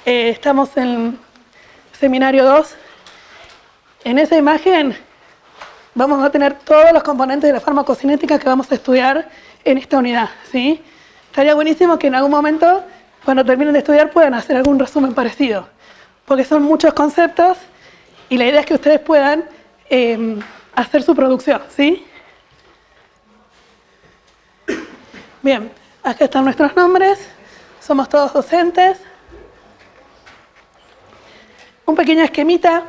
Estamos en seminario 2. En esa imagen vamos a tener todos los componentes de la farmacocinética que vamos a estudiar en esta unidad, ¿sí? Estaría buenísimo que en algún momento, cuando terminen de estudiar, puedan hacer algún resumen parecido, porque son muchos conceptos y la idea es que ustedes puedan hacer su producción, ¿sí? Bien, acá están nuestros nombres, somos todos docentes. Un pequeño esquemita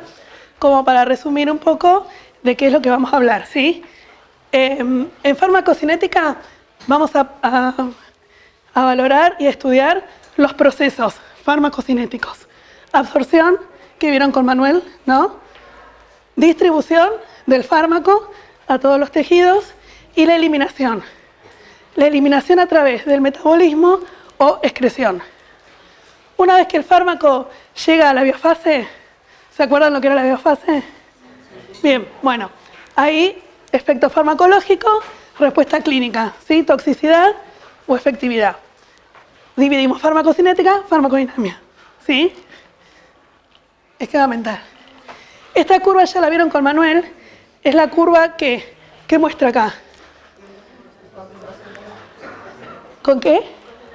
como para resumir un poco de qué es lo que vamos a hablar, ¿sí? En farmacocinética vamos a valorar y a estudiar los procesos farmacocinéticos. Absorción, que vieron con Manuel, ¿no? Distribución del fármaco a todos los tejidos y la eliminación. La eliminación a través del metabolismo o excreción. Una vez que el fármaco llega a la biofase, ¿se acuerdan lo que era la biofase? Bien, bueno, ahí efecto farmacológico, respuesta clínica, ¿sí? Toxicidad o efectividad. Dividimos farmacocinética, farmacodinamia, ¿sí? Esquema mental. Esta curva ya la vieron con Manuel, es la curva que muestra acá. ¿Con qué?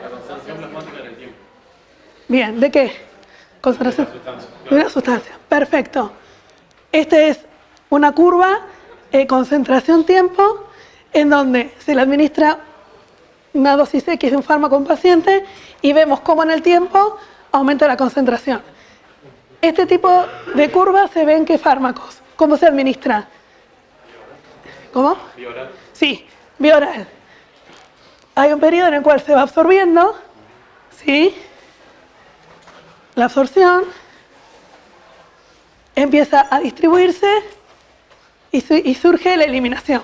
La concentración plasmática en el tiempo. Bien, ¿de qué? Concentración. De una sustancia. Perfecto. Esta es una curva, concentración-tiempo, en donde se le administra una dosis X de un fármaco a un paciente y vemos cómo en el tiempo aumenta la concentración. Este tipo de curva se ve en qué fármacos. ¿Cómo se administra? ¿Cómo? Vía oral. Sí, vía oral. Hay un periodo en el cual se va absorbiendo, ¿sí? La absorción empieza a distribuirse y surge la eliminación.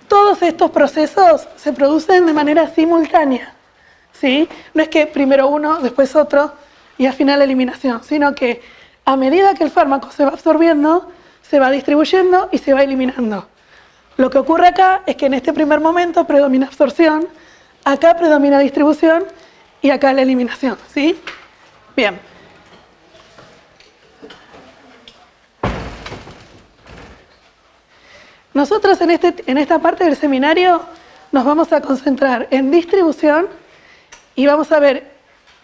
Todos estos procesos se producen de manera simultánea, ¿sí? No es que primero uno, después otro y al final la eliminación, sino que a medida que el fármaco se va absorbiendo, se va distribuyendo y se va eliminando. Lo que ocurre acá es que en este primer momento predomina absorción, acá predomina distribución y acá la eliminación, ¿sí? Bien. Nosotros en esta parte del seminario nos vamos a concentrar en distribución y vamos a ver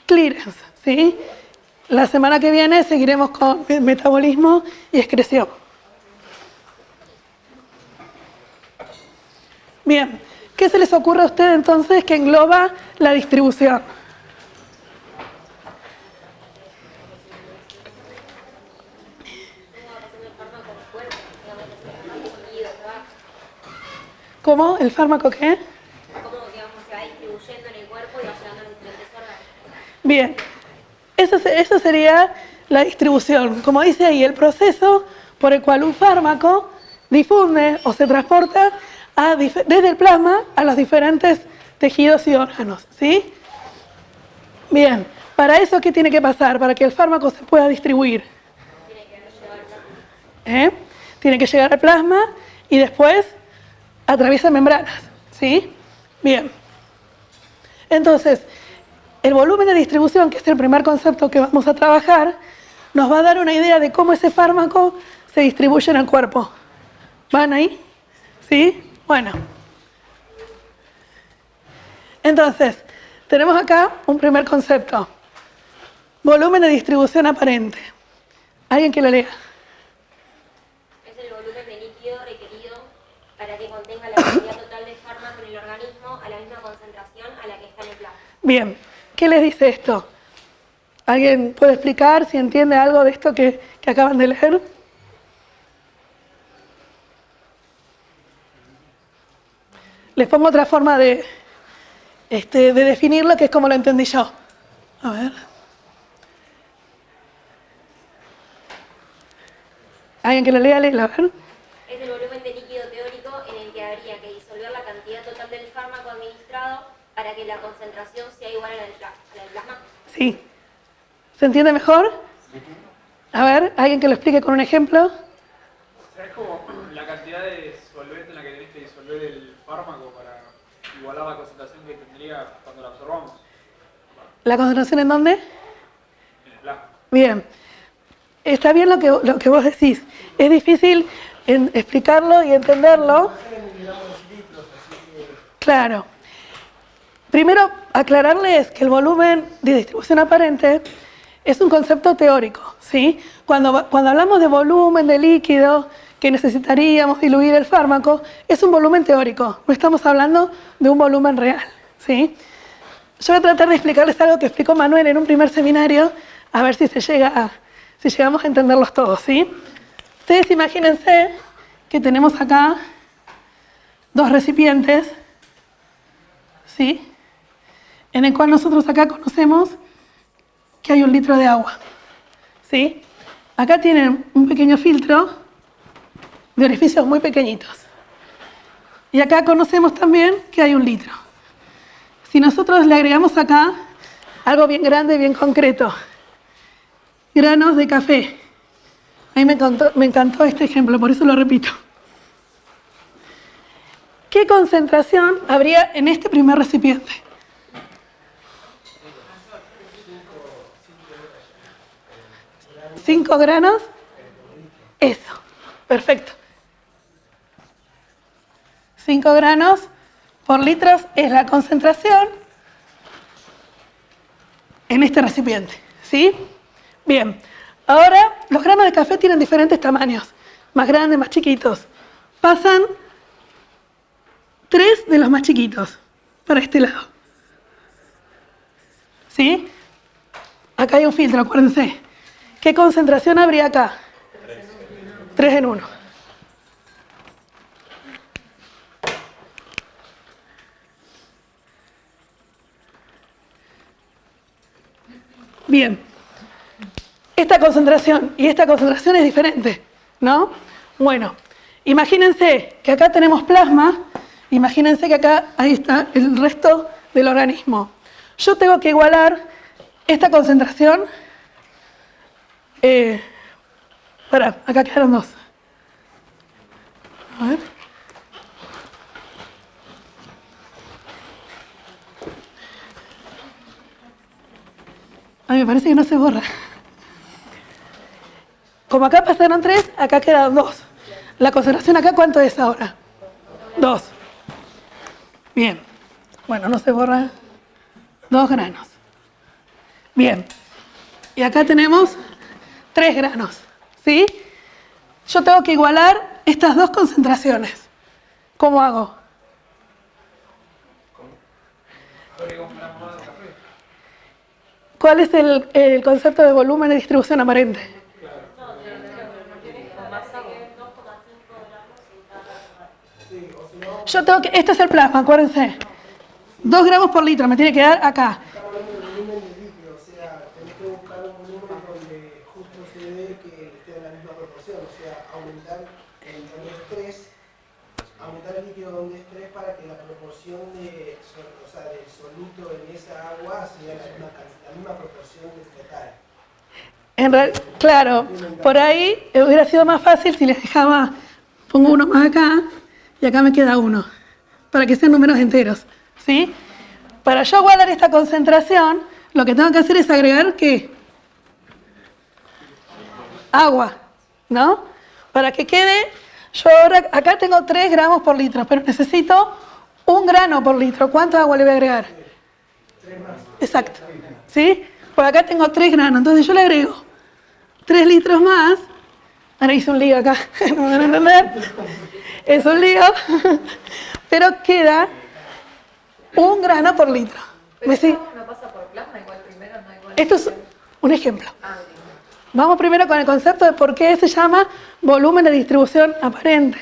clearance, ¿sí? La semana que viene seguiremos con metabolismo y excreción. Bien, ¿qué se les ocurre a ustedes entonces que engloba la distribución? ¿Cómo? ¿El fármaco qué? Cómo, digamos, se va distribuyendo en el cuerpo y va llegando a los diferentes órganos. Bien, eso sería la distribución. Como dice ahí, el proceso por el cual un fármaco difunde o se transporta desde el plasma a los diferentes tejidos y órganos, ¿sí? Bien, para eso, ¿qué tiene que pasar? Para que el fármaco se pueda distribuir. Tiene que llegar al plasma y después atraviesa membranas, ¿sí? Bien. Entonces, el volumen de distribución, que es el primer concepto que vamos a trabajar, nos va a dar una idea de cómo ese fármaco se distribuye en el cuerpo. ¿Van ahí? ¿Sí? Bueno. Entonces, tenemos acá un primer concepto. Volumen de distribución aparente. ¿Alguien que lo lea? Es el volumen de líquido requerido para que contenga la cantidad total de fármaco en el organismo a la misma concentración a la que está en el plasma. Bien, ¿qué les dice esto? ¿Alguien puede explicar si entiende algo de esto que acaban de leer? Les pongo otra forma de definirlo, que es como lo entendí yo. A ver. ¿Alguien que lo lea? Léelo, a ver. Es el volumen de líquido teórico en el que habría que disolver la cantidad total del fármaco administrado para que la concentración sea igual a la del plasma. Sí. ¿Se entiende mejor? A ver, ¿alguien que lo explique con un ejemplo? O sea, es como la cantidad de solvente en la que tenés que disolver el fármaco para igualar la concentración que tendría cuando lo absorbamos. ¿La concentración en dónde? plasma. Bien. Está bien lo que vos decís. Es difícil explicarlo y entenderlo. Claro. Primero, aclararles que el volumen de distribución aparente es un concepto teórico, ¿sí? Cuando hablamos de volumen de líquido que necesitaríamos diluir el fármaco, es un volumen teórico, no estamos hablando de un volumen real, ¿sí? Yo voy a tratar de explicarles algo que explicó Manuel en un primer seminario, a ver si llegamos a entenderlos todos, ¿sí? Ustedes imagínense que tenemos acá dos recipientes, ¿sí? En el cual nosotros acá conocemos que hay 1 litro de agua, ¿sí? Acá tienen un pequeño filtro de orificios muy pequeñitos. Y acá conocemos también que hay 1 litro. Si nosotros le agregamos acá algo bien grande, bien concreto, granos de café. A mí me encantó este ejemplo, por eso lo repito. ¿Qué concentración habría en este primer recipiente? 5 granos. Eso, perfecto. 5 granos por litros es la concentración en este recipiente, ¿sí? Bien, ahora los granos de café tienen diferentes tamaños, más grandes, más chiquitos. Pasan 3 de los más chiquitos para este lado, ¿sí? Acá hay un filtro, acuérdense. ¿Qué concentración habría acá? 3 en 1. Bien. Esta concentración y esta concentración es diferente, ¿no? Bueno, imagínense que acá tenemos plasma, imagínense que acá ahí está el resto del organismo. Yo tengo que igualar esta concentración. Acá quedaron 2. A ver. Ay, me parece que no se borra. Como acá pasaron 3, acá quedan 2. La concentración acá, ¿cuánto es ahora? 2. Bien. Bueno, no se borra. 2 granos. Bien. Y acá tenemos 3 granos, ¿sí? Yo tengo que igualar estas 2 concentraciones. ¿Cómo hago? ¿Cuál es el concepto de volumen de distribución aparente? Yo tengo que, este es el plasma, acuérdense. 2 gramos por litro, me tiene que dar acá. Aumentar el líquido donde es 3 para que la proporción del soluto en esa agua sea la misma proporción del total. Claro, por ahí hubiera sido más fácil si les dejaba, pongo 1 más acá y acá me queda 1, para que sean números enteros, ¿sí? Para yo igualar esta concentración, lo que tengo que hacer es agregar, ¿qué? Agua, ¿no? Para que quede, yo ahora, acá tengo 3 gramos por litro, pero necesito 1 grano por litro. ¿Cuánto agua le voy a agregar? 3 más. Exacto, ¿sí? Por acá tengo 3 granos, entonces yo le agrego 3 litros más. Ahora hice un lío acá, no me van a entender. Es un lío, pero queda 1 grano por litro. Pero esto no pasa por plasma, igual primero, no igual. Esto es un ejemplo. Vamos primero con el concepto de por qué se llama volumen de distribución aparente.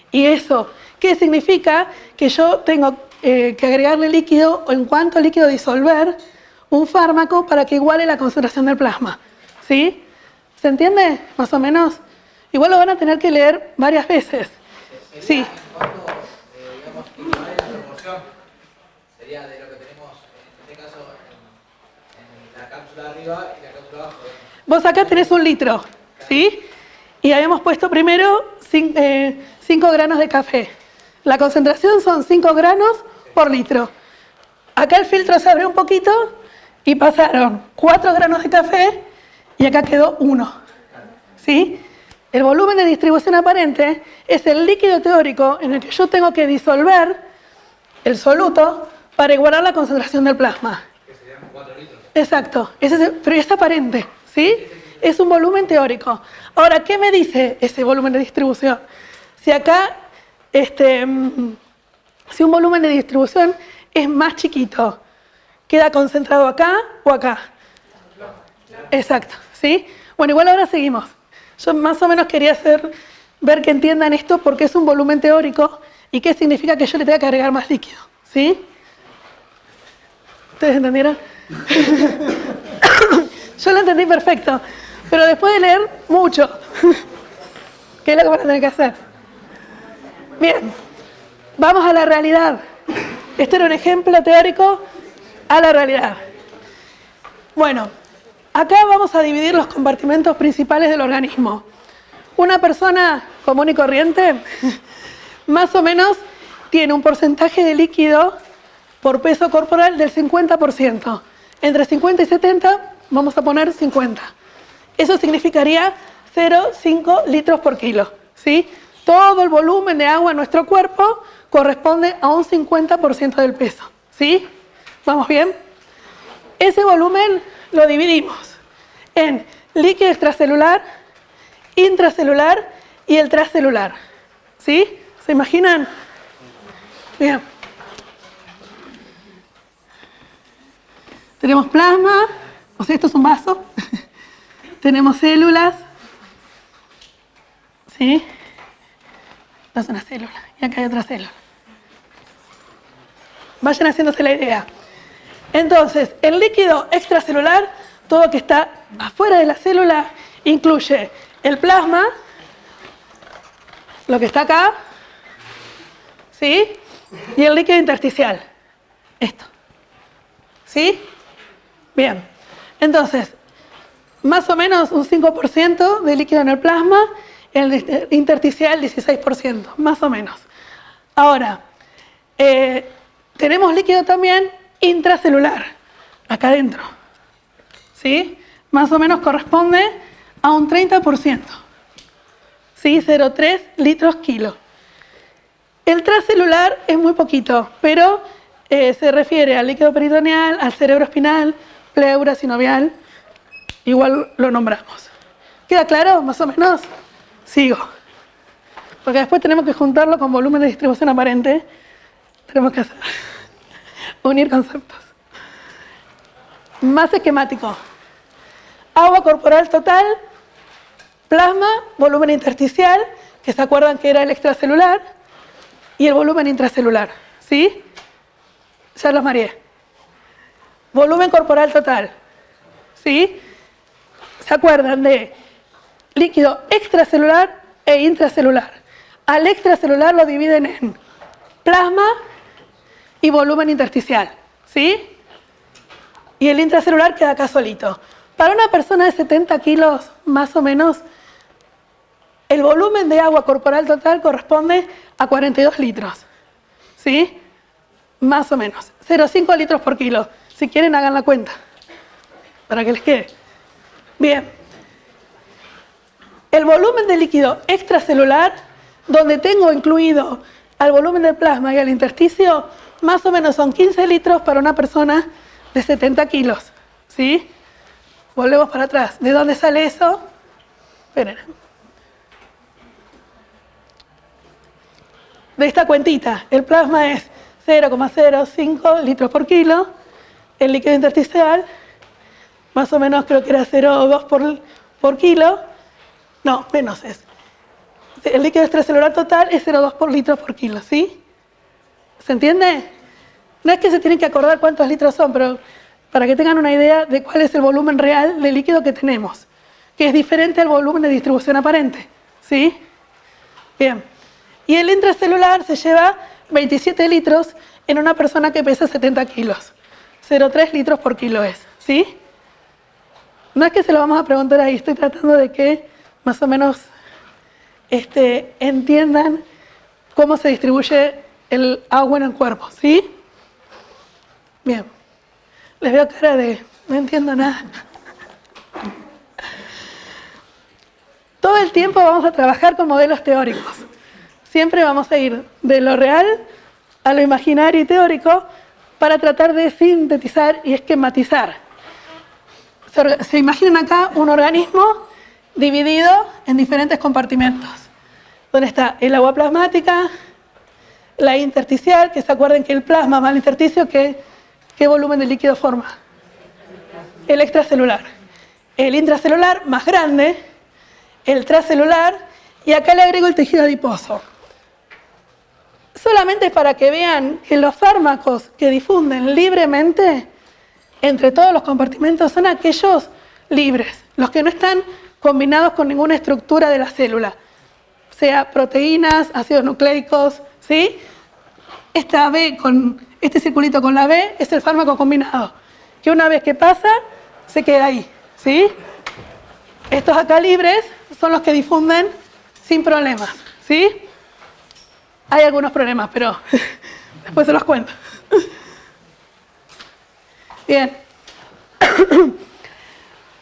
Y eso, ¿qué significa? Que yo tengo que agregarle líquido o en cuanto líquido disolver un fármaco para que iguale la concentración del plasma. ¿Sí? ¿Se entiende? Más o menos. Igual lo van a tener que leer varias veces. Sí. ¿Cuánto, digamos, igual la proporción sería de lo que tenemos, en este caso, en la cápsula de arriba y la cápsula de abajo? Vos acá tenés 1 litro, ¿sí? Y habíamos puesto primero 5 granos de café. La concentración son 5 granos por litro. Acá el filtro se abrió un poquito y pasaron 4 granos de café y acá quedó 1. ¿Sí? El volumen de distribución aparente es el líquido teórico en el que yo tengo que disolver el soluto para igualar la concentración del plasma. Que serían 4 litros. Exacto, pero es aparente, ¿sí? Es un volumen teórico. Ahora, ¿qué me dice ese volumen de distribución? Si acá, si un volumen de distribución es más chiquito, ¿queda concentrado acá o acá? Exacto, ¿sí? Bueno, igual ahora seguimos. Yo más o menos quería ver que entiendan esto porque es un volumen teórico y qué significa que yo le tenga que agregar más líquido, ¿sí? ¿Ustedes entendieron? Yo lo entendí perfecto, pero después de leer mucho, ¿qué es lo que van a tener que hacer? Bien, vamos a la realidad. Este era un ejemplo teórico a la realidad. Bueno, acá vamos a dividir los compartimentos principales del organismo. Una persona común y corriente, más o menos, tiene un porcentaje de líquido por peso corporal del 50%. Entre 50 y 70, vamos a poner 50. Eso significaría 0,5 litros por kilo, ¿sí? Todo el volumen de agua en nuestro cuerpo corresponde a un 50% del peso, ¿sí? ¿Vamos bien? Ese volumen lo dividimos en líquido extracelular, intracelular y el transcelular, ¿sí? ¿Se imaginan? Bien. Tenemos plasma, o sea, esto es un vaso. Tenemos células, ¿sí? Esta es una célula, y acá hay otra célula. Vayan haciéndose la idea. Entonces, el líquido extracelular, todo lo que está afuera de la célula, incluye el plasma, lo que está acá, ¿sí? Y el líquido intersticial, esto, ¿sí? Bien, entonces, más o menos un 5% de líquido en el plasma, el intersticial 16%, más o menos. Ahora, tenemos líquido también intracelular, acá adentro, ¿sí? Más o menos corresponde a un 30%, ¿sí? 0,3 litros kilo. El transcelular es muy poquito, pero se refiere al líquido peritoneal, al cerebro espinal, pleura, sinovial, igual lo nombramos. ¿Queda claro, más o menos? Sigo. Porque después tenemos que juntarlo con volumen de distribución aparente. Tenemos que unir conceptos. Más esquemático. Agua corporal total, plasma, volumen intersticial, que se acuerdan que era el extracelular, y el volumen intracelular, ¿sí? Ya los mareé. Volumen corporal total, ¿sí? ¿Se acuerdan de líquido extracelular e intracelular? Al extracelular lo dividen en plasma y volumen intersticial, ¿sí? Y el intracelular queda acá solito. Para una persona de 70 kilos, más o menos, el volumen de agua corporal total corresponde a 42 litros, ¿sí? Más o menos. 0,5 litros por kilo. Si quieren, hagan la cuenta, para que les quede. Bien. El volumen de líquido extracelular, donde tengo incluido al volumen del plasma y al intersticio, más o menos son 15 litros para una persona de 70 kilos, ¿sí? Volvemos para atrás. ¿De dónde sale eso? Esperen. De esta cuentita. El plasma es 0,05 litros por kilo. El líquido intersticial, más o menos creo que era 0,2 por kilo. No, menos es. El líquido extracelular total es 0,2 litros por kilo, ¿sí? ¿Se entiende? No es que se tienen que acordar cuántos litros son, pero para que tengan una idea de cuál es el volumen real de líquido que tenemos, que es diferente al volumen de distribución aparente, ¿sí? Bien. Y el intracelular se lleva 27 litros en una persona que pesa 70 kilos. 0,3 litros por kilo es, ¿sí? No es que se lo vamos a preguntar ahí, estoy tratando de que más o menos entiendan cómo se distribuye el agua en el cuerpo, ¿sí? Bien. Les veo cara de no entiendo nada. Todo el tiempo vamos a trabajar con modelos teóricos. Siempre vamos a ir de lo real a lo imaginario y teórico para tratar de sintetizar y esquematizar. Se imaginan acá un organismo dividido en diferentes compartimentos, donde está el agua plasmática, la intersticial, que se acuerden que el plasma más el intersticio, ¿qué volumen de líquido forma? El extracelular. El intracelular más grande, el transcelular, y acá le agrego el tejido adiposo. Solamente para que vean que los fármacos que difunden libremente entre todos los compartimentos son aquellos libres, los que no están combinados con ninguna estructura de la célula, sea proteínas, ácidos nucleicos, ¿sí? Esta B con este circulito con la B es el fármaco combinado, que una vez que pasa, se queda ahí, ¿sí? Estos acá libres son los que difunden sin problemas, ¿sí? Hay algunos problemas, pero después se los cuento. Bien.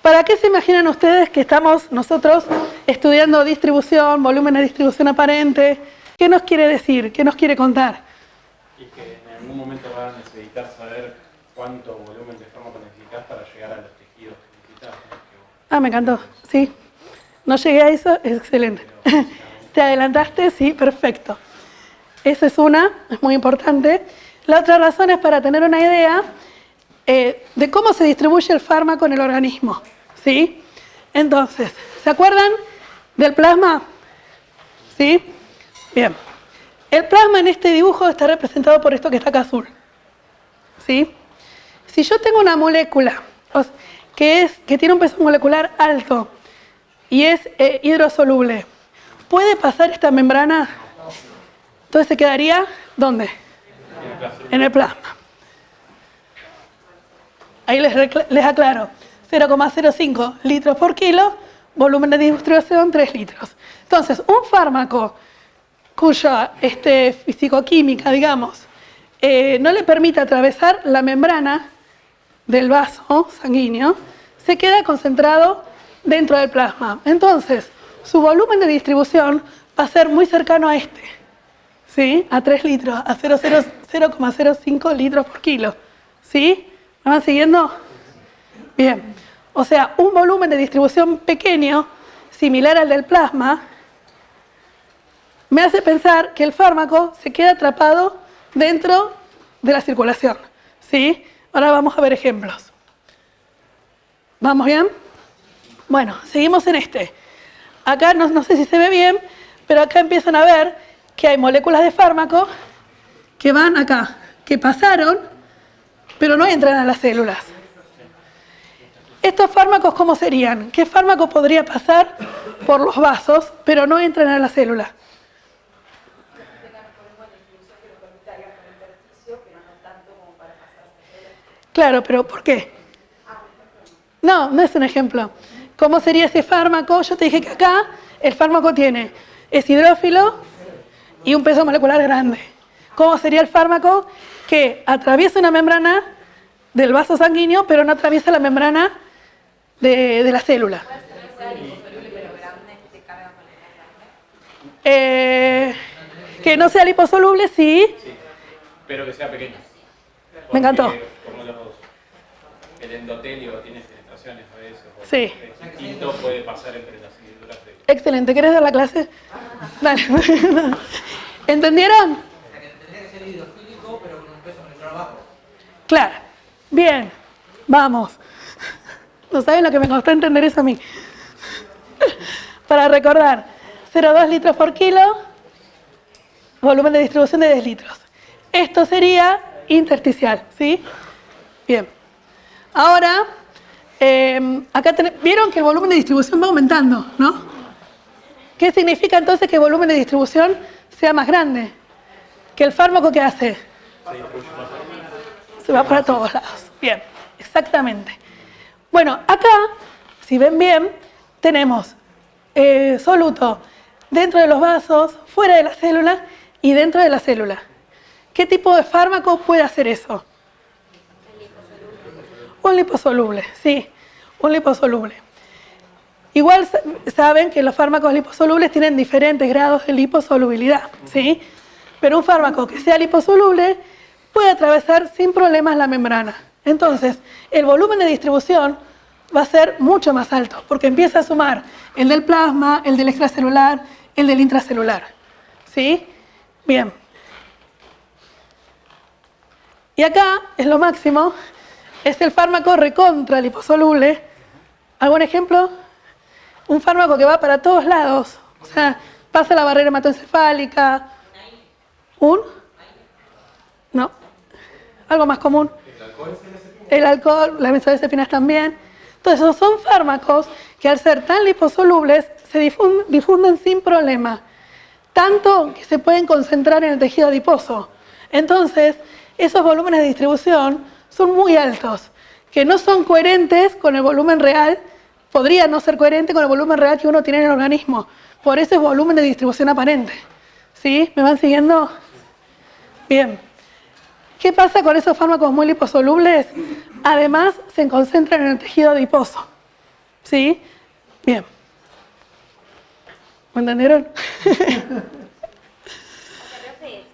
¿Para qué se imaginan ustedes que estamos nosotros estudiando distribución, volumen de distribución aparente? ¿Qué nos quiere decir? ¿Qué nos quiere contar? Y que en algún momento van a necesitar saber cuánto volumen de fármaco necesitas para llegar a los tejidos que necesitas, ¿no? Ah, me encantó. Sí. No llegué a eso, es excelente. ¿Te adelantaste? Sí, perfecto. Esa es una, es muy importante. La otra razón es para tener una idea de cómo se distribuye el fármaco en el organismo, ¿sí? Entonces, ¿se acuerdan del plasma? ¿Sí? Bien. El plasma en este dibujo está representado por esto que está acá azul, ¿sí? Si yo tengo una molécula que tiene un peso molecular alto y es hidrosoluble, ¿puede pasar esta membrana? Entonces se quedaría, ¿dónde? En el plasma. Ahí les aclaro, 0,05 litros por kilo, volumen de distribución 3 litros. Entonces, un fármaco cuya fisicoquímica, digamos, no le permite atravesar la membrana del vaso sanguíneo, se queda concentrado dentro del plasma. Entonces, su volumen de distribución va a ser muy cercano a este, ¿sí? A 3 litros, a 0,05 litros por kilo, ¿sí? ¿Me van siguiendo? Bien. O sea, un volumen de distribución pequeño, similar al del plasma, me hace pensar que el fármaco se queda atrapado dentro de la circulación, ¿sí? Ahora vamos a ver ejemplos. ¿Vamos bien? Bueno, seguimos en este. Acá no sé si se ve bien, pero acá empiezan a ver que hay moléculas de fármaco que van acá, que pasaron, pero no entran a las células. ¿Estos fármacos cómo serían? ¿Qué fármaco podría pasar por los vasos, pero no entran a la célula? Claro, pero ¿por qué? No, no es un ejemplo. ¿Cómo sería ese fármaco? Yo te dije que acá el fármaco es hidrófilo y un peso molecular grande. ¿Cómo sería el fármaco? Que atraviesa una membrana del vaso sanguíneo, pero no atraviesa la membrana de la célula. Que no sea liposoluble, sí. Sí, pero que sea pequeño. Me encantó. Como el endotelio tiene penetraciones a veces. Sí. Es distinto, puede pasar entre las hendiduras de... Excelente. ¿Querés dar la clase? Dale. ¿Entendieron? Tendría que ser hidrofílico, pero con un peso molecular bajo. Claro. Bien. Vamos. No saben lo que me costó entender eso a mí. Para recordar, 0,2 litros por kilo, volumen de distribución de 10 litros. Esto sería intersticial, ¿sí? Bien. Ahora, acá vieron que el volumen de distribución va aumentando, ¿no? ¿Qué significa entonces que el volumen de distribución sea más grande? ¿Que el fármaco qué hace? Se va para todos lados. Bien, exactamente. Bueno, acá, si ven bien, tenemos soluto dentro de los vasos, fuera de la célula y dentro de la célula. ¿Qué tipo de fármaco puede hacer eso? Un liposoluble, sí, un liposoluble. Igual saben que los fármacos liposolubles tienen diferentes grados de liposolubilidad, ¿sí? Pero un fármaco que sea liposoluble puede atravesar sin problemas la membrana. Entonces, el volumen de distribución va a ser mucho más alto, porque empieza a sumar el del plasma, el del extracelular, el del intracelular, ¿sí? Bien. Y acá es lo máximo, es el fármaco recontra liposoluble. ¿Algún ejemplo? Un fármaco que va para todos lados, o sea, pasa la barrera hematoencefálica. ¿Un? No. Algo más común. El alcohol, las benzodiazepinas también. Entonces, esos son fármacos que al ser tan liposolubles se difunden sin problema. Tanto que se pueden concentrar en el tejido adiposo. Entonces, esos volúmenes de distribución son muy altos, que no son coherentes con el volumen real. Podría no ser coherente con el volumen real que uno tiene en el organismo. Por eso es volumen de distribución aparente. ¿Sí? ¿Me van siguiendo? Bien. ¿Qué pasa con esos fármacos muy liposolubles? Además, se concentran en el tejido adiposo. ¿Sí? Bien. ¿Me entendieron?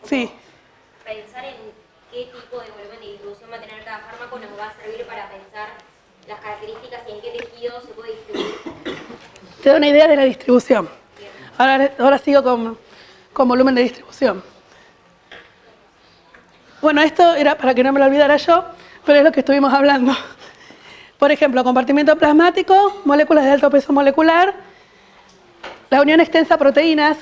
Sí. Pensar en qué tipo de volumen de distribución va a tener cada fármaco nos va a servir para pensar las características y en qué tejido se puede distribuir. Te doy una idea de la distribución. Ahora sigo con volumen de distribución. Bueno, esto era para que no me lo olvidara yo, pero es lo que estuvimos hablando. Por ejemplo, compartimiento plasmático, moléculas de alto peso molecular. La unión extensa a proteínas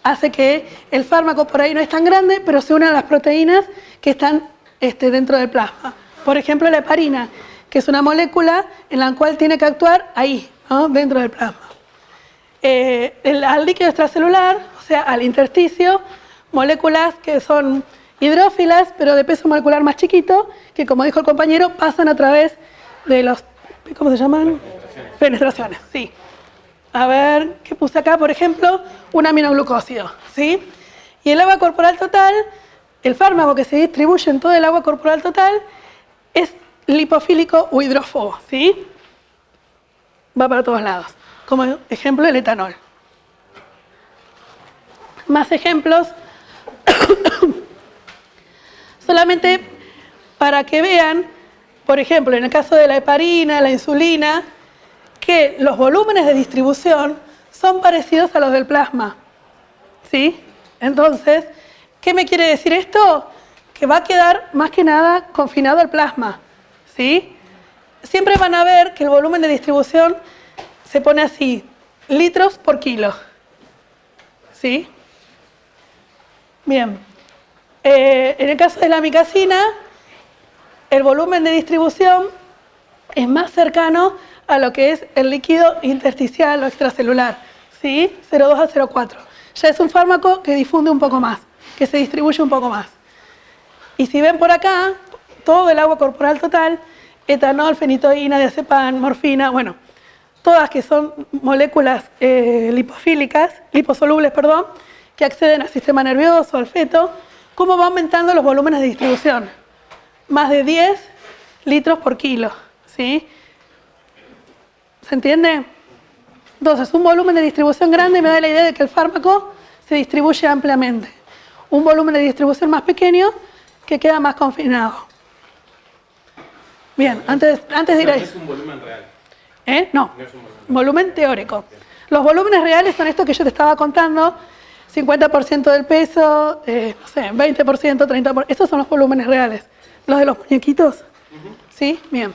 hace que el fármaco por ahí no es tan grande, pero se une a las proteínas que están dentro del plasma. Por ejemplo, la heparina, que es una molécula en la cual tiene que actuar ahí, ¿no? Dentro del plasma. Al líquido extracelular, o sea, al intersticio, moléculas que son hidrófilas, pero de peso molecular más chiquito, que como dijo el compañero, pasan a través de los, ¿cómo se llaman? Penetraciones, sí. A ver, ¿qué puse acá? Por ejemplo, un aminoglucósido, ¿sí? Y el agua corporal total, el fármaco que se distribuye en todo el agua corporal total, es lipofílico o hidrófobo, ¿sí? Va para todos lados. Como ejemplo, el etanol. Más ejemplos. Solamente para que vean, por ejemplo, en el caso de la heparina, la insulina, que los volúmenes de distribución son parecidos a los del plasma, ¿sí? Entonces, ¿qué me quiere decir esto? Que va a quedar más que nada confinado al plasma, ¿sí? Siempre van a ver que el volumen de distribución se pone así, litros por kilo, ¿sí? Bien. En el caso de la amicacina, el volumen de distribución es más cercano a lo que es el líquido intersticial o extracelular, ¿sí? 0,2 a 0,4. Ya es un fármaco que difunde un poco más, que se distribuye un poco más. Y si ven por acá, todo el agua corporal total, etanol, fenitoína, diazepam, morfina, bueno, todas que son moléculas liposolubles, que acceden al sistema nervioso, al feto, ¿cómo va aumentando los volúmenes de distribución? Más de 10 litros por kilo, ¿sí? ¿Se entiende? Entonces, un volumen de distribución grande me da la idea de que el fármaco se distribuye ampliamente. Un volumen de distribución más pequeño que queda más confinado. Bien, antes de ir ahí. No es un volumen real. No, No es un volumen teórico. Los volúmenes reales son estos que yo te estaba contando, 50% del peso, no sé, 20%, 30%. Estos son los volúmenes reales. Los de los muñequitos. ¿Sí? Bien.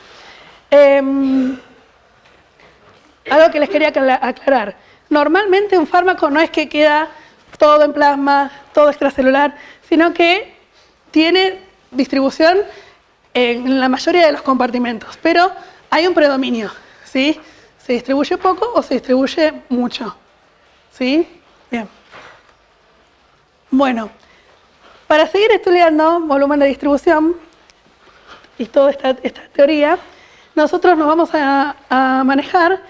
Algo que les quería aclarar. Normalmente un fármaco no es que queda todo en plasma, todo extracelular, sino que tiene distribución en la mayoría de los compartimentos. Pero hay un predominio, ¿sí? ¿Se distribuye poco o se distribuye mucho? ¿Sí? Bien. Bueno, para seguir estudiando volumen de distribución y toda esta teoría, nosotros nos vamos a manejar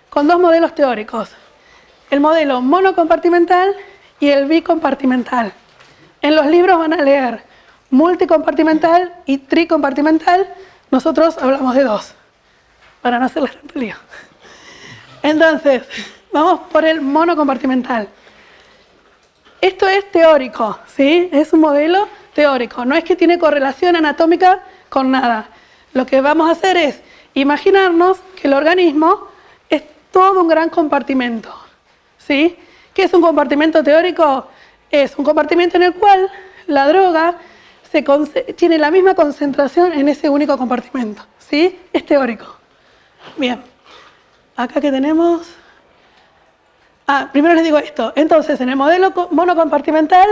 con dos modelos teóricos. El modelo monocompartimental y el bicompartimental. En los libros van a leer multicompartimental y tricompartimental. Nosotros hablamos de dos, para no hacerles tanto lío. Entonces, vamos por el monocompartimental. Esto es teórico, ¿sí? Es un modelo teórico. No es que tiene correlación anatómica con nada. Lo que vamos a hacer es imaginarnos que el organismo es todo un gran compartimento, ¿sí? ¿Qué es un compartimento teórico? Es un compartimento en el cual la droga tiene la misma concentración en ese único compartimento, ¿sí? Es teórico. Bien. Acá que tenemos... primero les digo esto. Entonces, en el modelo monocompartimental,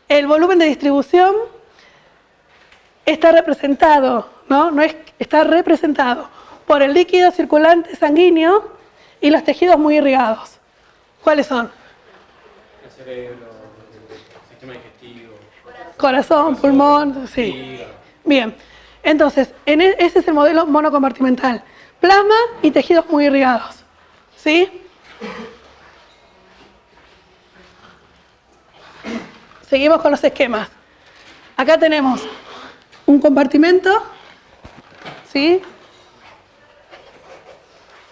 el volumen de distribución está representado, está representado por el líquido circulante sanguíneo y los tejidos muy irrigados. ¿Cuáles son? El cerebro, el sistema digestivo. Corazón, pulmón, sí. Hígado. Bien. Entonces, ese es el modelo monocompartimental. Plasma y tejidos muy irrigados. ¿Sí? Seguimos con los esquemas. Acá tenemos un compartimento, ¿sí?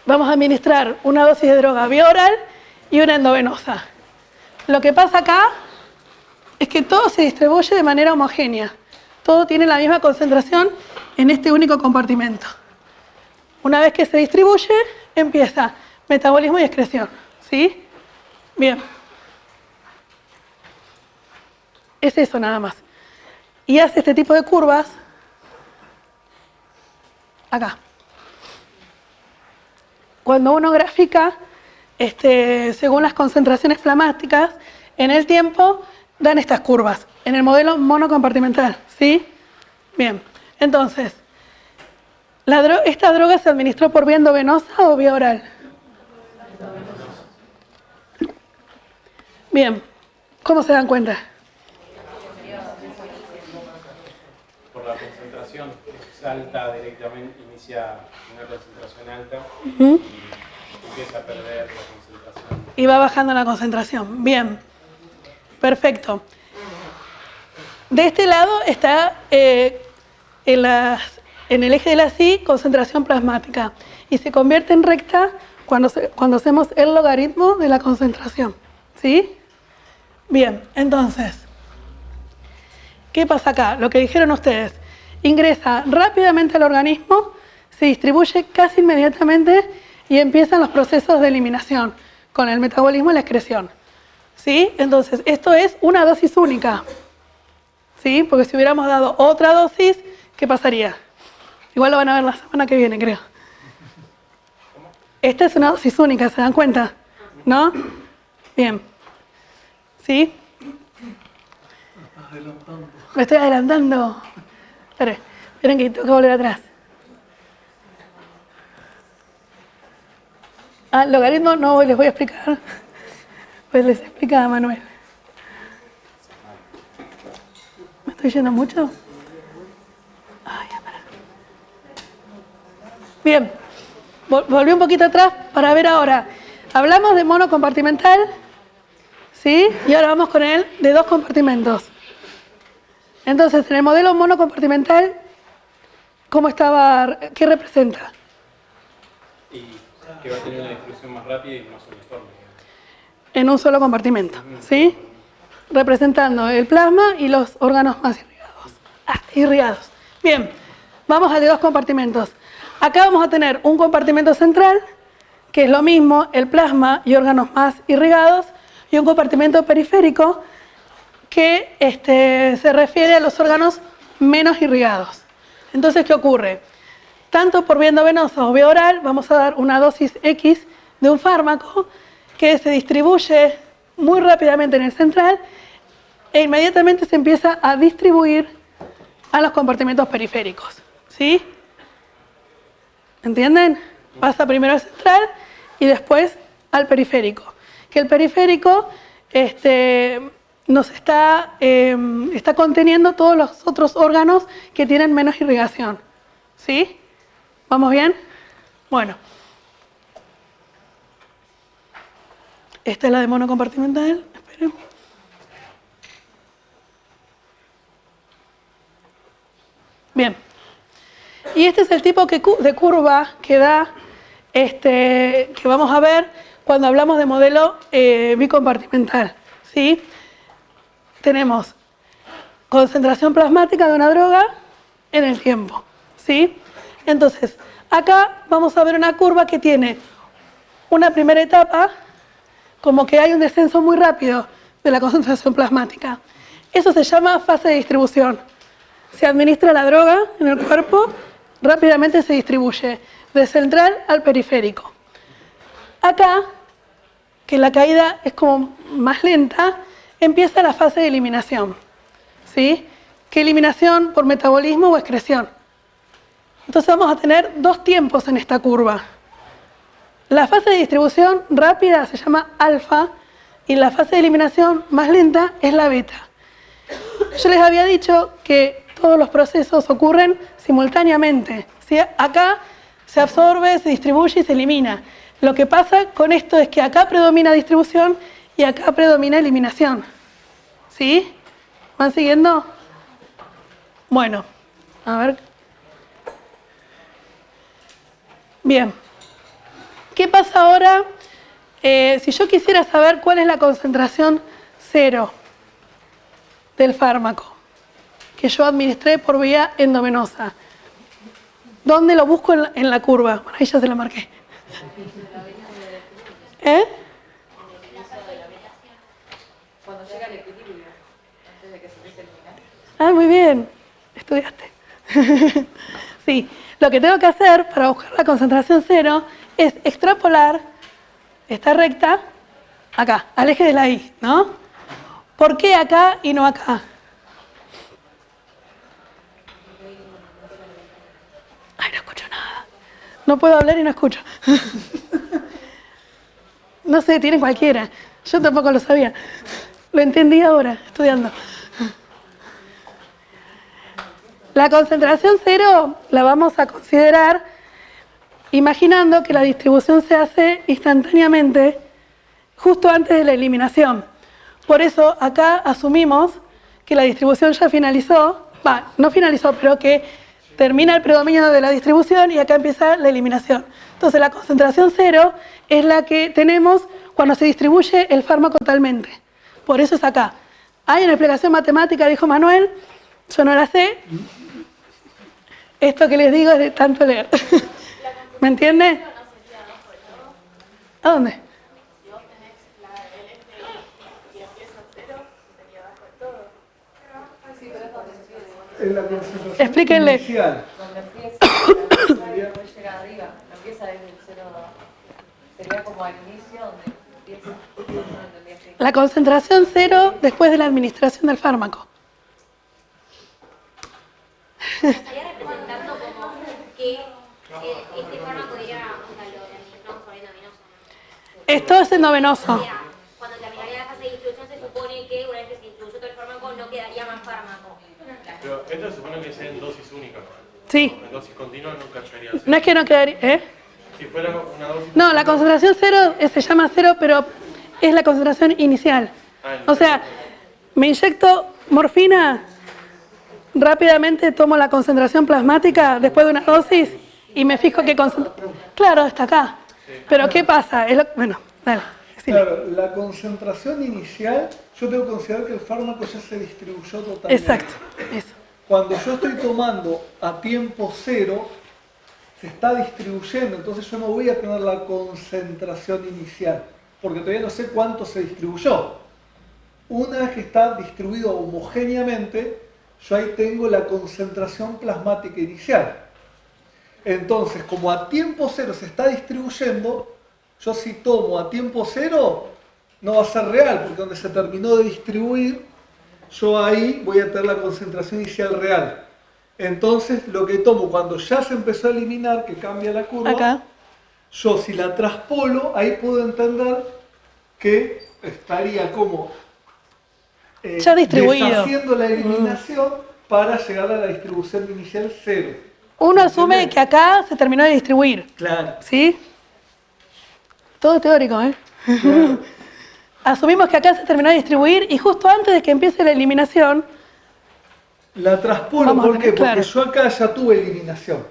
Vamos a administrar una dosis de droga vía oral y una endovenosa. Lo que pasa acá es que todo se distribuye de manera homogénea. Todo tiene la misma concentración en este único compartimento. Una vez que se distribuye, empieza metabolismo y excreción, ¿sí? Bien. Es eso nada más. Y hace este tipo de curvas acá. Cuando uno grafica, según las concentraciones plasmáticas, en el tiempo dan estas curvas, en el modelo monocompartimental, ¿sí? Bien, entonces, ¿esta droga se administró por vía endovenosa o vía oral? Bien, ¿cómo se dan cuenta? Por la concentración alta directamente, inicia una concentración alta y empieza a perder la concentración. Y va bajando la concentración. Bien, perfecto. De este lado está en el eje de la Y concentración plasmática y se convierte en recta cuando hacemos el logaritmo de la concentración. ¿Sí? Bien, entonces, ¿qué pasa acá? Lo que dijeron ustedes. Ingresa rápidamente al organismo, se distribuye casi inmediatamente y empiezan los procesos de eliminación con el metabolismo y la excreción. ¿Sí? Entonces, esto es una dosis única. ¿Sí? Porque si hubiéramos dado otra dosis, ¿qué pasaría? Igual lo van a ver la semana que viene, creo. Esta es una dosis única, ¿se dan cuenta? ¿No? Bien. ¿Sí? Me estoy adelantando. Esperen que tengo que volver atrás. Logaritmo no les voy a explicar. Pues les explica a Manuel. ¿Me estoy yendo mucho? Ya para. Bien. Volví un poquito atrás para ver ahora. Hablamos de monocompartimental, ¿sí? Y ahora vamos con el de dos compartimentos. Entonces, en el modelo monocompartimental, ¿cómo estaba? ¿Qué representa? Y que va a tener una distribución más rápida y más uniforme. En un solo compartimento, ¿sí? Representando el plasma y los órganos más irrigados. Bien, vamos al de dos compartimentos. Acá vamos a tener un compartimento central, que es lo mismo, el plasma y órganos más irrigados, y un compartimento periférico, que se refiere a los órganos menos irrigados. Entonces, ¿qué ocurre? Tanto por vía endovenosa o vía oral, vamos a dar una dosis X de un fármaco que se distribuye muy rápidamente en el central e inmediatamente se empieza a distribuir a los compartimentos periféricos. ¿Sí? ¿Entienden? Pasa primero al central y después al periférico. Que el periférico nos está conteniendo todos los otros órganos que tienen menos irrigación. ¿Sí? ¿Vamos bien? Bueno. Esta es la de monocompartimental. Esperen. Bien. Y este es el tipo de curva que da que vamos a ver cuando hablamos de modelo bicompartimental, ¿sí? Tenemos concentración plasmática de una droga en el tiempo, ¿sí? Entonces, acá vamos a ver una curva que tiene una primera etapa, como que hay un descenso muy rápido de la concentración plasmática. Eso se llama fase de distribución. Se administra la droga en el cuerpo, rápidamente se distribuye de central al periférico. Acá, que la caída es como más lenta, empieza la fase de eliminación, ¿sí? ¿Qué eliminación? Por metabolismo o excreción. Entonces vamos a tener dos tiempos en esta curva. La fase de distribución rápida se llama alfa y la fase de eliminación más lenta es la beta. Yo les había dicho que todos los procesos ocurren simultáneamente, ¿sí? Acá se absorbe, se distribuye y se elimina. Lo que pasa con esto es que acá predomina distribución y acá predomina eliminación. ¿Sí? ¿Van siguiendo? Bueno, a ver. Bien. ¿Qué pasa ahora si yo quisiera saber cuál es la concentración cero del fármaco que yo administré por vía endovenosa? ¿Dónde lo busco en la curva? Bueno, ahí ya se la marqué. ¿Eh? Cuando llega al equilibrio, antes de que se empiece a eliminar. Ah, muy bien. Estudiaste. Sí. Lo que tengo que hacer para buscar la concentración cero es extrapolar esta recta acá, al eje de la Y, ¿no? ¿Por qué acá y no acá? Ay, no escucho nada. No puedo hablar y no escucho. No sé, tiene cualquiera. Yo tampoco lo sabía. Lo entendí ahora, estudiando. La concentración cero la vamos a considerar imaginando que la distribución se hace instantáneamente justo antes de la eliminación. Por eso acá asumimos que la distribución ya finalizó, no finalizó, pero que termina el predominio de la distribución y acá empieza la eliminación. Entonces la concentración cero es la que tenemos cuando se distribuye el fármaco totalmente. Por eso es acá. Hay una explicación matemática, dijo Manuel, yo no la sé. Esto que les digo es de tanto leer. ¿Me entiende? ¿A dónde? En la concentración Explíquenle. inicial. Cuando empieza, después llega arriba, no empieza desde el cero, sería como al inicio donde empieza. No entendí así. La concentración cero después de la administración del fármaco. Estaría representando como que este fármaco era, o sea, lo administramos por endovenoso, ¿no? Esto es endovenoso. O sea, cuando terminaría la fase de distribución se supone que una vez que se distribuyó todo el fármaco no quedaría más fármaco. Pero esto se supone que sea en dosis única. Sí. En dosis continua nunca llegaría a ser. No es que no quedaría... ¿eh? Si fuera una dosis... No, la concentración cero se llama cero, pero es la concentración inicial. O sea, me inyecto morfina, rápidamente tomo la concentración plasmática después de una dosis y me fijo qué concentración... Claro, está acá. Pero ¿qué pasa? Bueno, dale. Decime. Claro, la concentración inicial, yo tengo que considerar que el fármaco ya se distribuyó totalmente. Exacto, eso. Cuando yo estoy tomando a tiempo cero, se está distribuyendo, entonces yo no voy a tener la concentración inicial, porque todavía no sé cuánto se distribuyó. Una vez que está distribuido homogéneamente, yo ahí tengo la concentración plasmática inicial. Entonces, como a tiempo cero se está distribuyendo, yo si tomo a tiempo cero, no va a ser real, porque donde se terminó de distribuir, yo ahí voy a tener la concentración inicial real. Entonces, lo que tomo cuando ya se empezó a eliminar, que cambia la curva, Acá. yo si la traspolo, ahí puedo entender que estaría como Ya distribuido. deshaciendo la eliminación para llegar a la distribución inicial cero. Uno asume que acá se terminó de distribuir. Claro. ¿Sí? Todo teórico, ¿eh? Claro. Asumimos que acá se terminó de distribuir y justo antes de que empiece la eliminación, La traspolo, Vamos a ¿por qué? tener claro. Porque yo acá ya tuve eliminación.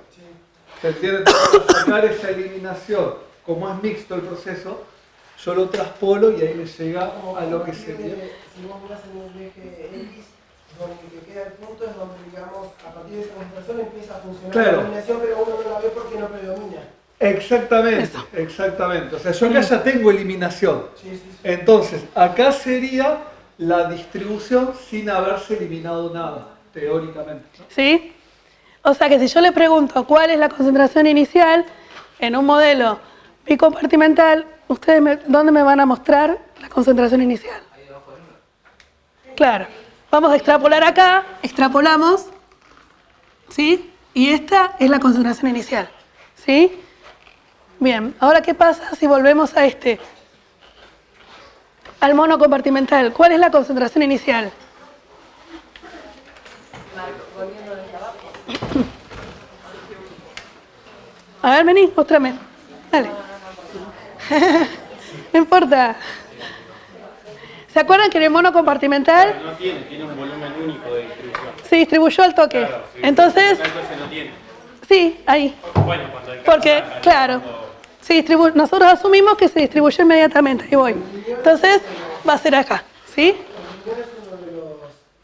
¿Se entiende? Entonces, para sacar esa eliminación, como es mixto el proceso, yo lo traspolo y ahí me llega a lo que sería. Si vos mirás en el eje X, donde te queda el punto es donde, digamos, a partir de esa concentración empieza a funcionar Claro. la eliminación, pero uno no la ve porque no predomina. Exactamente, Eso. exactamente. O sea, yo acá ya tengo eliminación. Sí, sí, sí. Entonces, acá sería la distribución sin haberse eliminado nada, teóricamente, ¿no? ¿Sí? O sea que si yo le pregunto cuál es la concentración inicial en un modelo bicompartimental, ¿ustedes dónde me van a mostrar la concentración inicial? Claro. Vamos a extrapolar acá, extrapolamos, ¿sí? Y esta es la concentración inicial, ¿sí? Bien, ahora ¿qué pasa si volvemos a al monocompartimental? ¿Cuál es la concentración inicial? Volviendo desde abajo. A ver, vení, muéstrame. Dale. No importa. ¿Se acuerdan que en el monocompartimental No tiene un volumen único de distribución. se distribuyó al toque? Claro, sí, Entonces, entonces no tiene. sí, ahí. Bueno, cuando alcanza, Porque, claro, se nosotros asumimos que se distribuyó inmediatamente. Ahí voy. Entonces, va a ser acá, ¿sí? El es uno de los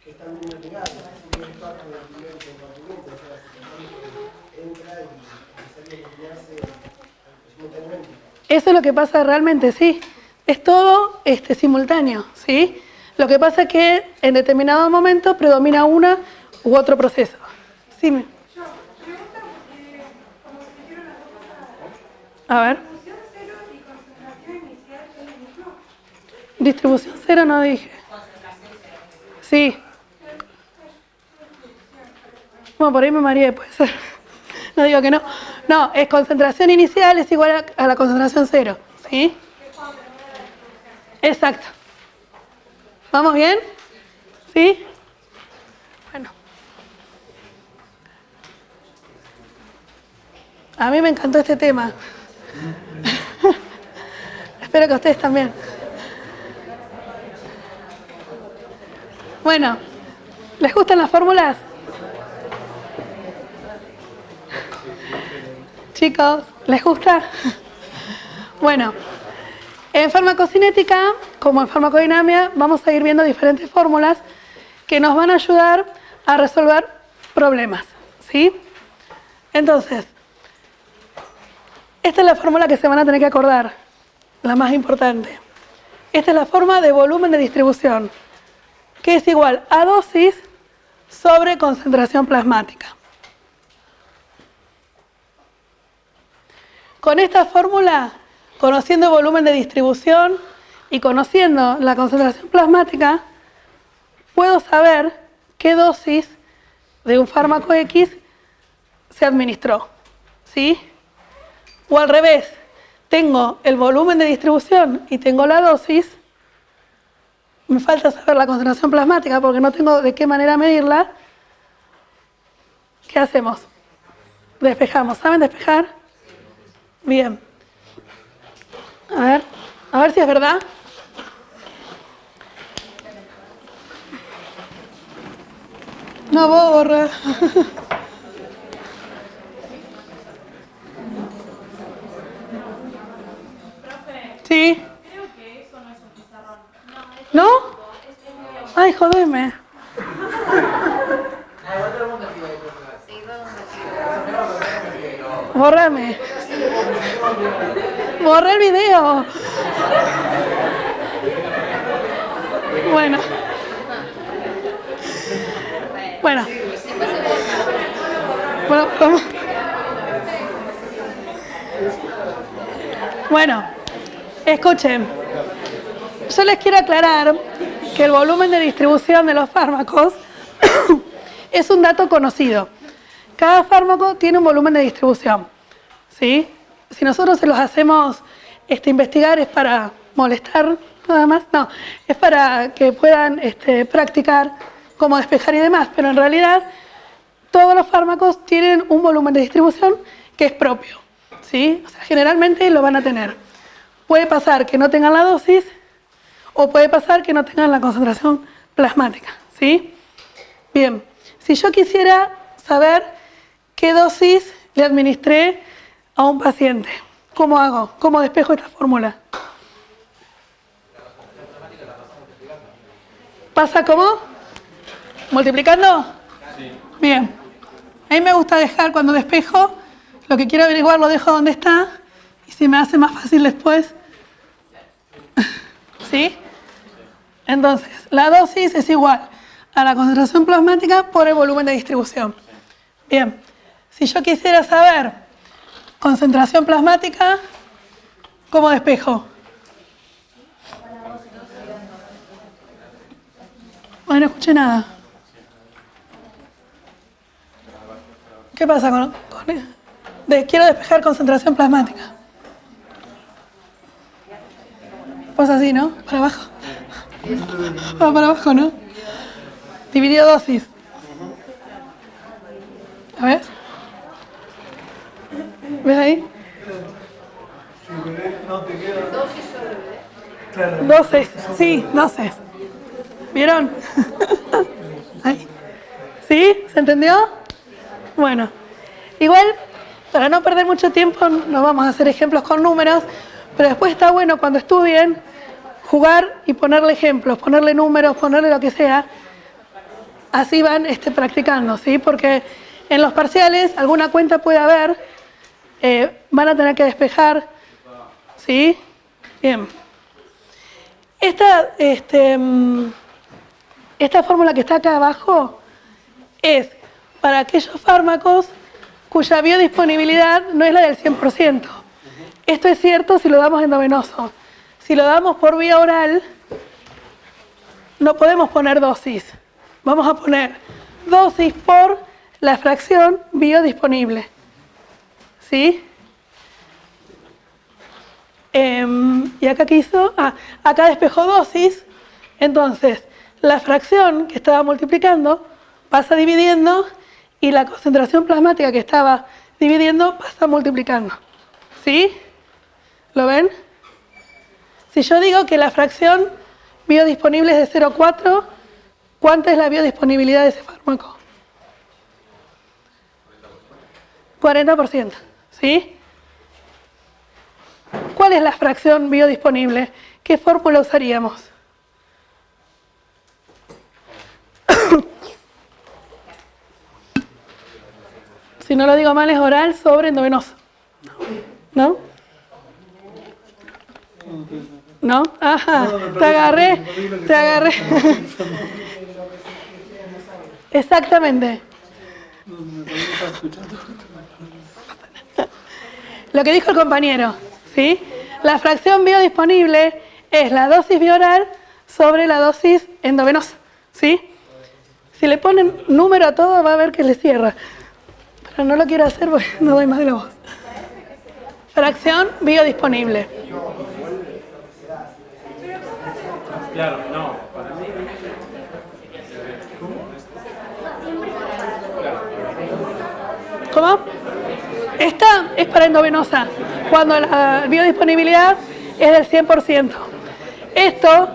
que están bien ligados, así que es parte del primer compartimento, o sea, si entra y sale a eliminarse simultáneamente. Eso es lo que pasa realmente, sí. Es todo simultáneo, ¿sí? Lo que pasa es que en determinado momento predomina una u otro proceso. Sí. A ver. Distribución cero no dije. Sí. Bueno, por ahí me mareé, puede ser. No digo que no. No, es concentración inicial es igual a la concentración cero, ¿sí? Exacto. ¿Vamos bien? ¿Sí? Bueno. A mí me encantó este tema. Espero que a ustedes también. Bueno, ¿les gustan las fórmulas? Chicos, ¿les gusta? Bueno, en farmacocinética, como en farmacodinámica, vamos a ir viendo diferentes fórmulas que nos van a ayudar a resolver problemas, ¿sí? Entonces, esta es la fórmula que se van a tener que acordar, la más importante. Esta es la forma de volumen de distribución, que es igual a dosis sobre concentración plasmática. Con esta fórmula, conociendo el volumen de distribución y conociendo la concentración plasmática, puedo saber qué dosis de un fármaco X se administró, ¿sí? O al revés, tengo el volumen de distribución y tengo la dosis, me falta saber la concentración plasmática porque no tengo de qué manera medirla. ¿Qué hacemos? Despejamos. ¿Saben despejar? Bien. A ver si es verdad. No borra. Sí. Creo que eso no es un pizarrón. ¿No? Ay, jodeme. Bórrame. Borra el video. Bueno. Bueno. Bueno, vamos. Bueno, escuchen. Yo les quiero aclarar que el volumen de distribución de los fármacos es un dato conocido. Cada fármaco tiene un volumen de distribución, ¿sí? Si nosotros se los hacemos investigar es para molestar nada más, no, es para que puedan practicar cómo despejar y demás, pero en realidad todos los fármacos tienen un volumen de distribución que es propio, ¿sí? O sea, generalmente lo van a tener. Puede pasar que no tengan la dosis o puede pasar que no tengan la concentración plasmática, ¿sí? Bien, si yo quisiera saber qué dosis le administré a un paciente. ¿Cómo hago? ¿Cómo despejo esta fórmula? ¿Pasa cómo? ¿Multiplicando? Sí. Bien. A mí me gusta dejar cuando despejo, lo que quiero averiguar lo dejo donde está y si me hace más fácil después. ¿Sí? Entonces, la dosis es igual a la concentración plasmática por el volumen de distribución. Bien. Si yo quisiera saber concentración plasmática, ¿cómo despejo? Ay, no escuché nada. ¿Qué pasa quiero despejar concentración plasmática? Pues así, ¿no? Para abajo. Va para abajo, ¿no? Dividido dosis. A ver. ¿Ves ahí? No te queda. Dosis, sí, dosis. ¿Vieron? Ahí. ¿Sí? ¿Se entendió? Bueno, igual, para no perder mucho tiempo, no vamos a hacer ejemplos con números, pero después está bueno cuando estudien jugar y ponerle ejemplos, ponerle números, ponerle lo que sea. Así van practicando, ¿sí? Porque en los parciales alguna cuenta puede haber, van a tener que despejar, ¿sí? Bien. Esta fórmula que está acá abajo es para aquellos fármacos cuya biodisponibilidad no es la del 100%. Esto es cierto si lo damos endovenoso. Si lo damos por vía oral, no podemos poner dosis. Vamos a poner dosis por la fracción biodisponible. ¿Sí? Y acá ¿qué hizo? Acá despejó dosis. Entonces, la fracción que estaba multiplicando pasa dividiendo y la concentración plasmática que estaba dividiendo pasa multiplicando. ¿Sí? ¿Lo ven? Si yo digo que la fracción biodisponible es de 0,4, ¿cuánta es la biodisponibilidad de ese fármaco? 40%. ¿Sí? ¿Cuál es la fracción biodisponible? ¿Qué fórmula usaríamos? Si no lo digo mal, es oral sobre endovenoso. ¿No? ¿No? Ajá, te agarré. Exactamente. Lo que dijo el compañero, ¿sí? La fracción biodisponible es la dosis bioral sobre la dosis endovenosa, ¿sí? Si le ponen número a todo, va a ver que le cierra. Pero no lo quiero hacer porque no doy más de la voz. Fracción biodisponible. Claro, no, para mí. ¿Cómo? Esta es para endovenosa, cuando la biodisponibilidad es del 100%. Esto,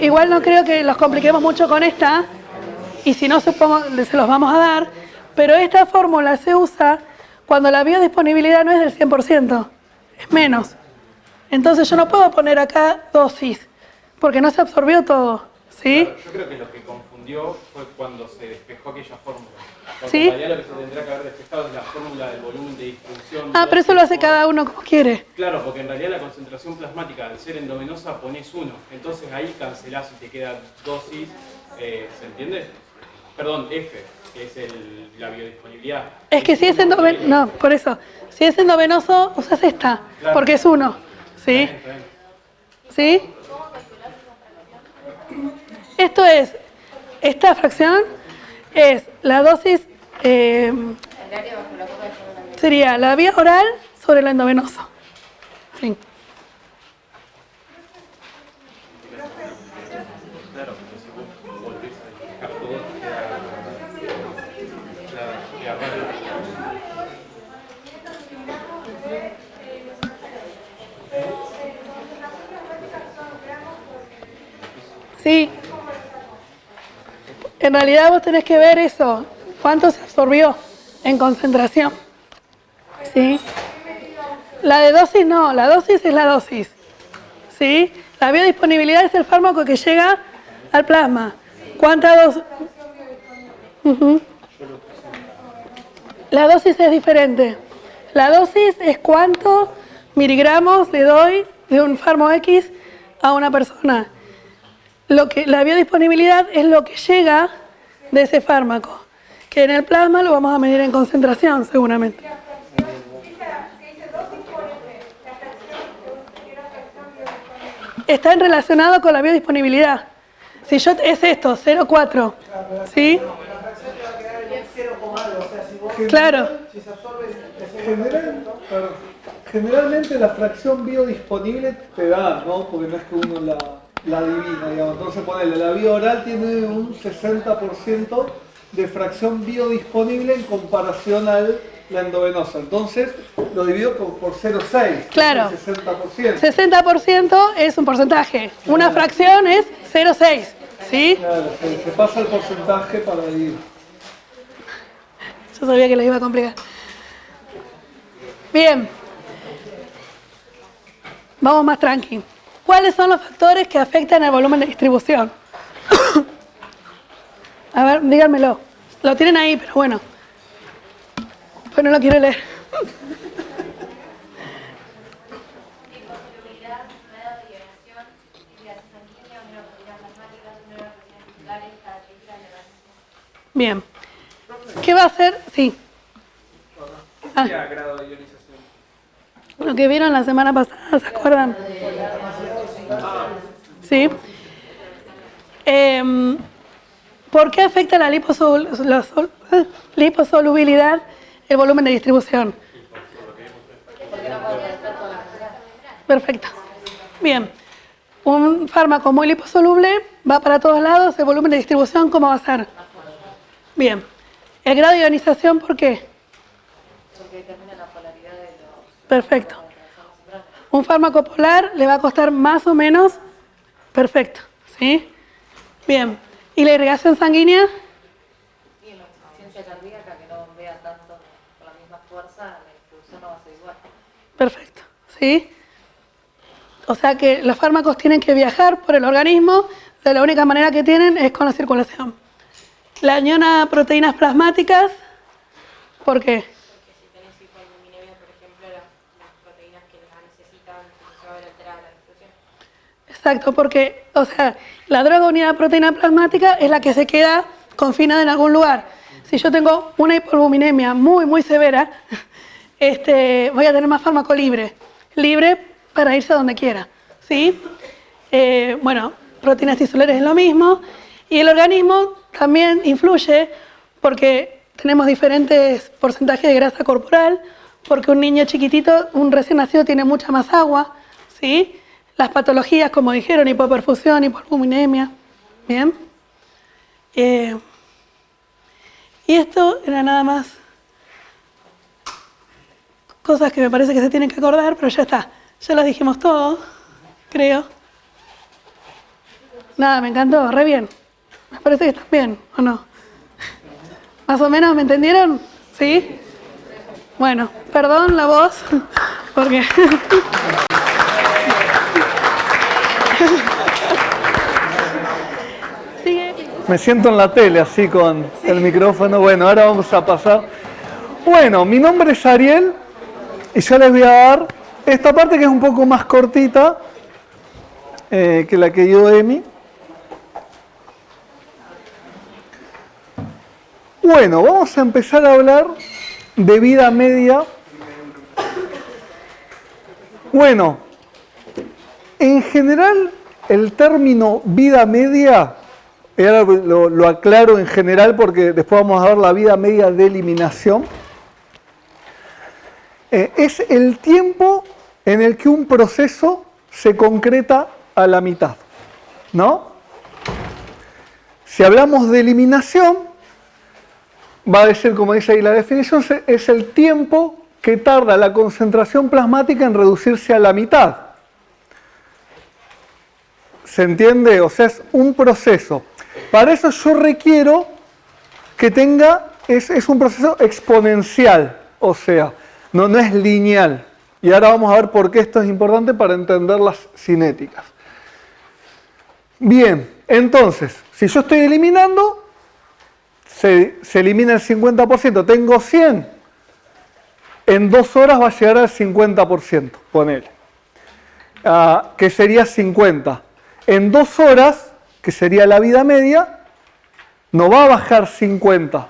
igual no creo que los compliquemos mucho con esta, y si no, supongo se los vamos a dar, pero esta fórmula se usa cuando la biodisponibilidad no es del 100%, es menos. Entonces yo no puedo poner acá dosis, porque no se absorbió todo, ¿sí? Claro, yo creo que lo que confundió fue cuando se despejó aquella fórmula. Porque ¿Sí? en realidad lo que se tendría que haber despejado es la fórmula del volumen de distribución. Pero eso lo hace cada uno como quiere. Claro, porque en realidad la concentración plasmática, al ser endovenosa, pones 1. Entonces ahí cancelás y te queda dosis, ¿se entiende? Perdón, F, que es la biodisponibilidad. Es que si es endovenoso, no, por eso. Si es endovenoso, usas esta, Claro. porque es 1. ¿Sí? Está bien. ¿Sí? Esto es, esta fracción es la dosis, sería la vía oral sobre la endovenosa. Fin. Claro, porque si vos volvés a despejar todo, queda raro. Sí. En realidad vos tenés que ver eso, cuánto se absorbió, en concentración. ¿Sí? La de dosis no, la dosis es la dosis. ¿Sí? La biodisponibilidad es el fármaco que llega al plasma. ¿Cuánta dosis? La dosis es diferente. La dosis es cuántos miligramos le doy de un fármaco X a una persona. La biodisponibilidad es lo que llega de ese fármaco, que en el plasma lo vamos a medir en concentración seguramente. Está relacionado con la biodisponibilidad. Si yo es esto, 0,4, ¿sí? Claro. Generalmente la fracción biodisponible te da, ¿no? Porque no es que uno la adivina, digamos. Entonces ponele, la vía oral tiene un 60% de fracción biodisponible en comparación a la endovenosa. Entonces lo divido por 0,6. Claro. Que es el 60%. 60% es un porcentaje. Una fracción es 0,6. ¿Sí? Claro, se pasa el porcentaje para dividir. Yo sabía que les iba a complicar. Bien. Vamos más tranqui. ¿Cuáles son los factores que afectan el volumen de distribución? A ver, díganmelo. Lo tienen ahí, pero bueno. Pues no lo quiero leer. Bien. ¿Qué va a hacer? Sí. ¿Qué grado de ionización? Lo que vieron la semana pasada, ¿se acuerdan? Sí. ¿Por qué afecta la liposolubilidad el volumen de distribución? Perfecto. Bien. Un fármaco muy liposoluble va para todos lados, el volumen de distribución, ¿cómo va a ser? Bien. ¿El grado de ionización por qué? Porque determina la polaridad de los... Perfecto. Un fármaco polar le va a costar más o menos. Perfecto. ¿Sí? Bien. ¿Y la irrigación sanguínea? Y en la insuficiencia cardíaca, que no bombea tanto con la misma fuerza, la distribución no va a ser igual. Perfecto. ¿Sí? O sea que los fármacos tienen que viajar por el organismo, de la única manera que tienen es con la circulación. La añona proteínas plasmáticas, ¿por qué? Porque si tenés hipoalbuminemia, por ejemplo, las proteínas que las necesitan se va a ver alterada la distribución. Exacto, porque, o sea, la droga unidad proteína plasmática es la que se queda confinada en algún lugar. Si yo tengo una hipoalbuminemia muy, muy severa, voy a tener más fármaco libre para irse a donde quiera, ¿sí? Bueno, proteínas tisulares es lo mismo, y el organismo también influye porque tenemos diferentes porcentajes de grasa corporal, porque un niño chiquitito, un recién nacido, tiene mucha más agua, ¿sí? Las patologías, como dijeron, hipoperfusión, hipoalbuminemia, ¿bien? Y esto era nada más cosas que me parece que se tienen que acordar, pero ya está. Ya las dijimos todo, creo. Nada, me encantó, re bien. Me parece que están bien, ¿o no? ¿Más o menos me entendieron? ¿Sí? Bueno, perdón la voz, porque... Sigue. Me siento en la tele así con el micrófono. Bueno, ahora vamos a pasar. Bueno, mi nombre es Ariel y yo les voy a dar esta parte que es un poco más cortita que la que dio Emi. Bueno, vamos a empezar a hablar de vida media. Bueno, en general el término vida media, y ahora lo aclaro en general porque después vamos a ver la vida media de eliminación, es el tiempo en el que un proceso se concreta a la mitad, ¿no? Si hablamos de eliminación, va a decir, como dice ahí la definición, es el tiempo que tarda la concentración plasmática en reducirse a la mitad. ¿Se entiende? O sea, es un proceso. Para eso yo requiero que tenga es un proceso exponencial, o sea, no es lineal. Y ahora vamos a ver por qué esto es importante para entender las cinéticas. Bien, entonces, si yo estoy eliminando, se elimina el 50%. Tengo 100. En 2 horas va a llegar al 50%, ponele. Que sería 50. En 2 horas, que sería la vida media, no va a bajar 50,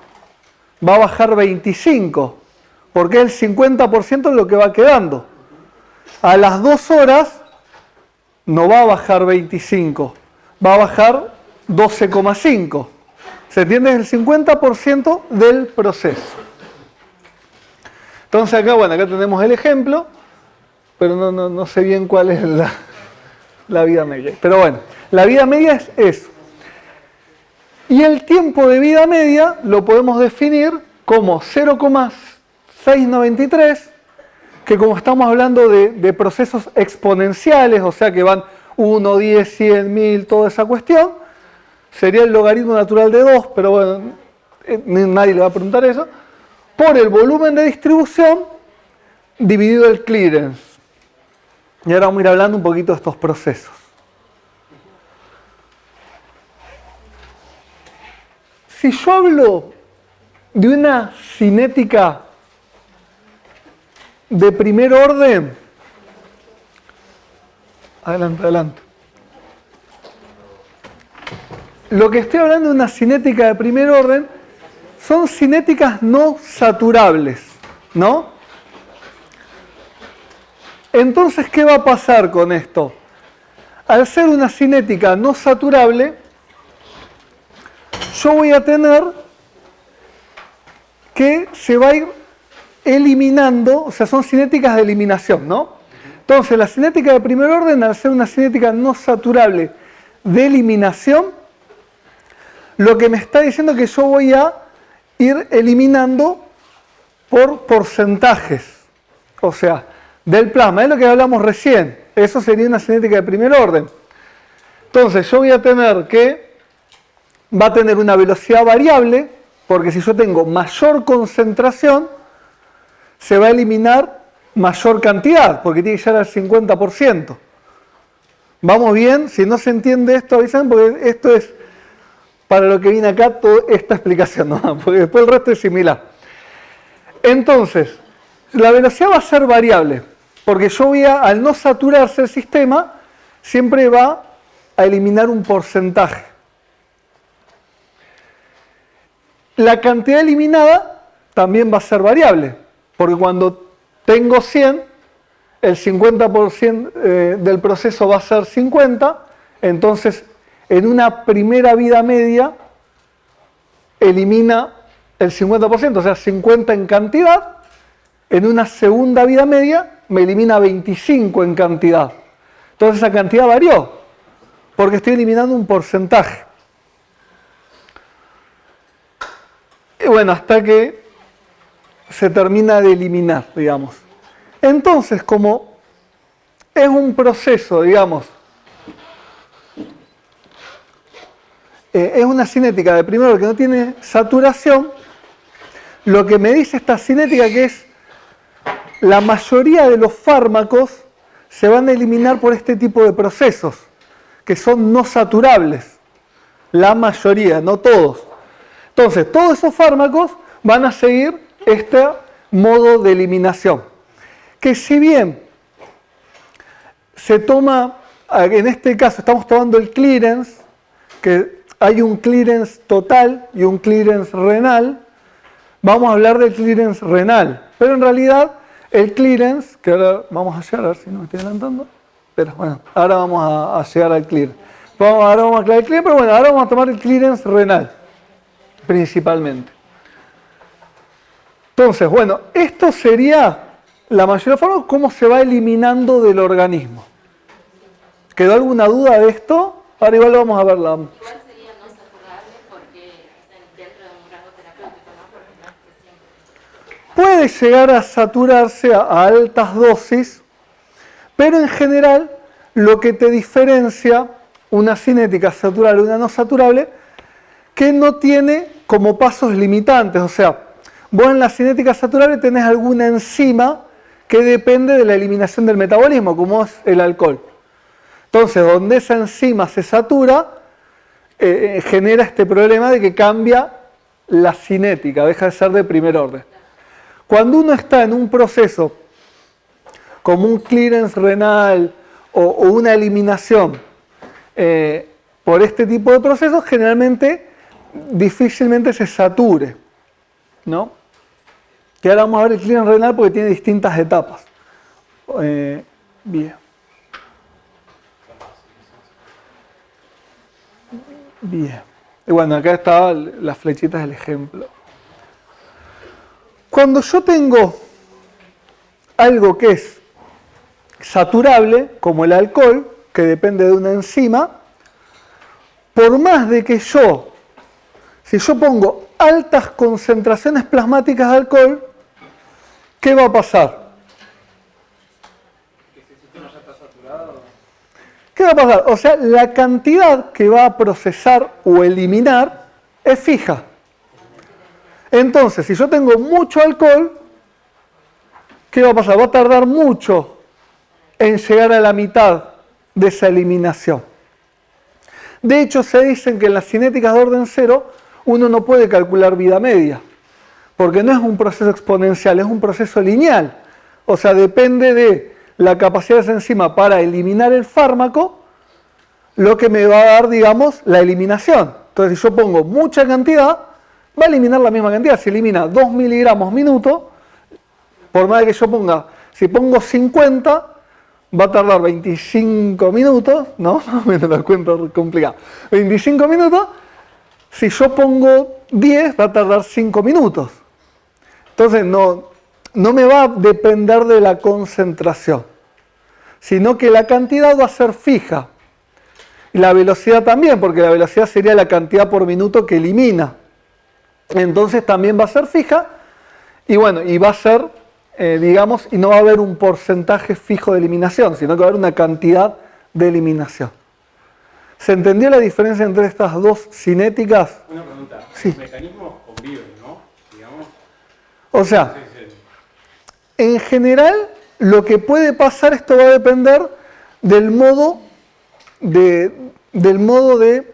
va a bajar 25, porque el 50% es lo que va quedando. A las 2 horas no va a bajar 25, va a bajar 12,5. ¿Se entiende? Es el 50% del proceso. Entonces acá, bueno, acá tenemos el ejemplo, pero no sé bien cuál es la vida media. Pero bueno, la vida media es eso. Y el tiempo de vida media lo podemos definir como 0,693, que como estamos hablando de procesos exponenciales, o sea que van 1, 10, 100, 1000, toda esa cuestión, sería el logaritmo natural de 2, pero bueno, nadie le va a preguntar eso, por el volumen de distribución dividido el clearance. Y ahora vamos a ir hablando un poquito de estos procesos. Si yo hablo de una cinética de primer orden, adelante. Lo que estoy hablando de una cinética de primer orden son cinéticas no saturables, ¿no? Entonces, ¿qué va a pasar con esto? Al ser una cinética no saturable, yo voy a tener que se va a ir eliminando, o sea, son cinéticas de eliminación, ¿no? Entonces, la cinética de primer orden, al ser una cinética no saturable de eliminación, lo que me está diciendo es que yo voy a ir eliminando por porcentajes, o sea, del plasma, es lo que hablamos recién, eso sería una cinética de primer orden. Entonces, yo voy a tener que, va a tener una velocidad variable, porque si yo tengo mayor concentración, se va a eliminar mayor cantidad, porque tiene que llegar al 50%. ¿Vamos bien? Si no se entiende esto, avisan, porque esto es para lo que viene acá, toda esta explicación, ¿no? Porque después el resto es similar. Entonces, la velocidad va a ser variable, porque yo voy a, al no saturarse el sistema, siempre va a eliminar un porcentaje. La cantidad eliminada también va a ser variable, porque cuando tengo 100, el 50% del proceso va a ser 50, entonces en una primera vida media elimina el 50%, o sea, 50 en cantidad, en una segunda vida media me elimina 25 en cantidad. Entonces esa cantidad varió, porque estoy eliminando un porcentaje. Y bueno, hasta que se termina de eliminar, digamos. Entonces, como es un proceso, digamos, es una cinética de primer orden que no tiene saturación, lo que me dice esta cinética que es la mayoría de los fármacos se van a eliminar por este tipo de procesos, que son no saturables. La mayoría, no todos. Entonces, todos esos fármacos van a seguir este modo de eliminación. Que si bien se toma, en este caso estamos tomando el clearance, que hay un clearance total y un clearance renal, vamos a hablar del clearance renal. Pero en realidad el clearance, que ahora vamos a llegar, a ver si no me estoy adelantando, pero bueno, ahora vamos a llegar al clearance. Ahora vamos a aclarar el clearance, pero bueno, ahora vamos a tomar el clearance renal, principalmente. Entonces, bueno, esto sería la mayoría de formas, cómo se va eliminando del organismo. ¿Quedó alguna duda de esto? Ahora igual vamos a verla. Igual sería no saturable porque dentro de un rango terapéutico, ¿no? Porque no es que siempre. Puede llegar a saturarse a altas dosis, pero en general lo que te diferencia una cinética saturable de una no saturable, que no tiene como pasos limitantes. O sea, vos en la cinética saturable tenés alguna enzima que depende de la eliminación del metabolismo, como es el alcohol. Entonces, donde esa enzima se satura, genera este problema de que cambia la cinética, deja de ser de primer orden. Cuando uno está en un proceso como un clearance renal o una eliminación por este tipo de procesos, generalmente difícilmente se sature, ¿no? Que ahora vamos a ver el clearance renal porque tiene distintas etapas. Bien. Bien. Y bueno, acá estaban las flechitas del ejemplo. Cuando yo tengo algo que es saturable, como el alcohol, que depende de una enzima, por más de que si yo pongo altas concentraciones plasmáticas de alcohol, ¿qué va a pasar? ¿Que ese sistema ya está saturado? ¿Qué va a pasar? O sea, la cantidad que va a procesar o eliminar es fija. Entonces, si yo tengo mucho alcohol, ¿qué va a pasar? Va a tardar mucho en llegar a la mitad de esa eliminación. De hecho, se dicen que en las cinéticas de orden cero uno no puede calcular vida media, porque no es un proceso exponencial, es un proceso lineal. O sea, depende de la capacidad de esa enzima para eliminar el fármaco, lo que me va a dar, digamos, la eliminación. Entonces, si yo pongo mucha cantidad, va a eliminar la misma cantidad. Si elimina 2 miligramos minuto, por más de que yo ponga, si pongo 50, va a tardar 25 minutos, ¿no? Me lo cuento complicado. 25 minutos, si yo pongo 10, va a tardar 5 minutos. Entonces, no me va a depender de la concentración, sino que la cantidad va a ser fija. Y la velocidad también, porque la velocidad sería la cantidad por minuto que elimina. Entonces también va a ser fija, y bueno, y va a ser, digamos, y no va a haber un porcentaje fijo de eliminación, sino que va a haber una cantidad de eliminación. ¿Se entendió la diferencia entre estas dos cinéticas? Una pregunta. Sí. Los mecanismos conviven, ¿no? Digamos. O sea, Sí. en general, lo que puede pasar, esto va a depender del modo de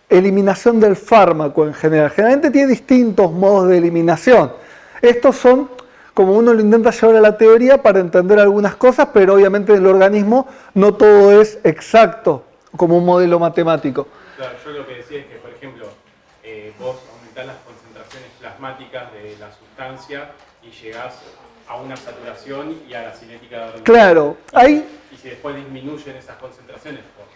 eliminación del fármaco en general. Generalmente tiene distintos modos de eliminación. Estos son, como uno lo intenta llevar a la teoría para entender algunas cosas, pero obviamente en el organismo no todo es exacto, como un modelo matemático. Claro, yo lo que decía es que, por ejemplo, vos aumentás las concentraciones plasmáticas de la sustancia y llegás a una saturación y a la cinética de orden. Claro, ahí... Y si después disminuyen esas concentraciones por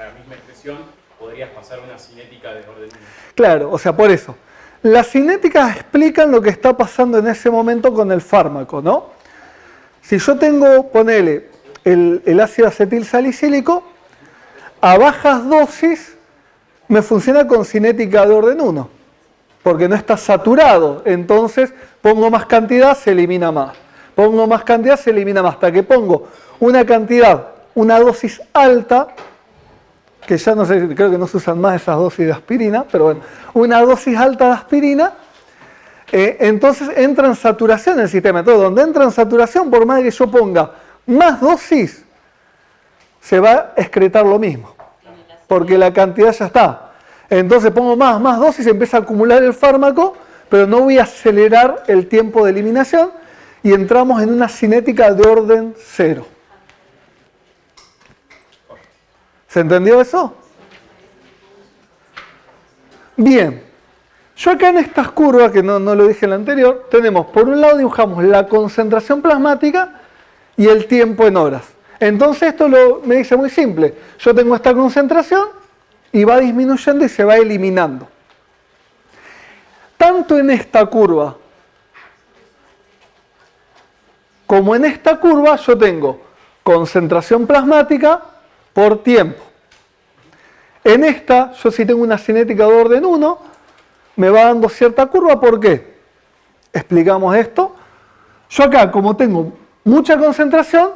la misma expresión, podrías pasar a una cinética de orden 1. Claro, o sea, por eso. Las cinéticas explican lo que está pasando en ese momento con el fármaco, ¿no? Si yo tengo, ponele, el ácido acetil salicílico, a bajas dosis me funciona con cinética de orden 1, porque no está saturado. Entonces, pongo más cantidad, se elimina más. Pongo más cantidad, se elimina más. Hasta que pongo una cantidad, una dosis alta, que ya no sé, creo que no se usan más esas dosis de aspirina, pero bueno, una dosis alta de aspirina, entonces entra en saturación el sistema. Entonces, donde entra en saturación, por más que yo ponga más dosis, se va a excretar lo mismo, porque la cantidad ya está. Entonces pongo más dosis, empieza a acumular el fármaco, pero no voy a acelerar el tiempo de eliminación y entramos en una cinética de orden 0. ¿Se entendió eso? Bien. Yo acá en estas curvas, que no lo dije en la anterior, tenemos, por un lado dibujamos la concentración plasmática y el tiempo en horas. Entonces esto me dice muy simple. Yo tengo esta concentración y va disminuyendo y se va eliminando. Tanto en esta curva como en esta curva yo tengo concentración plasmática por tiempo. En esta, yo si tengo una cinética de orden 1, me va dando cierta curva. ¿Por qué? Explicamos esto. Yo acá, como tengo mucha concentración,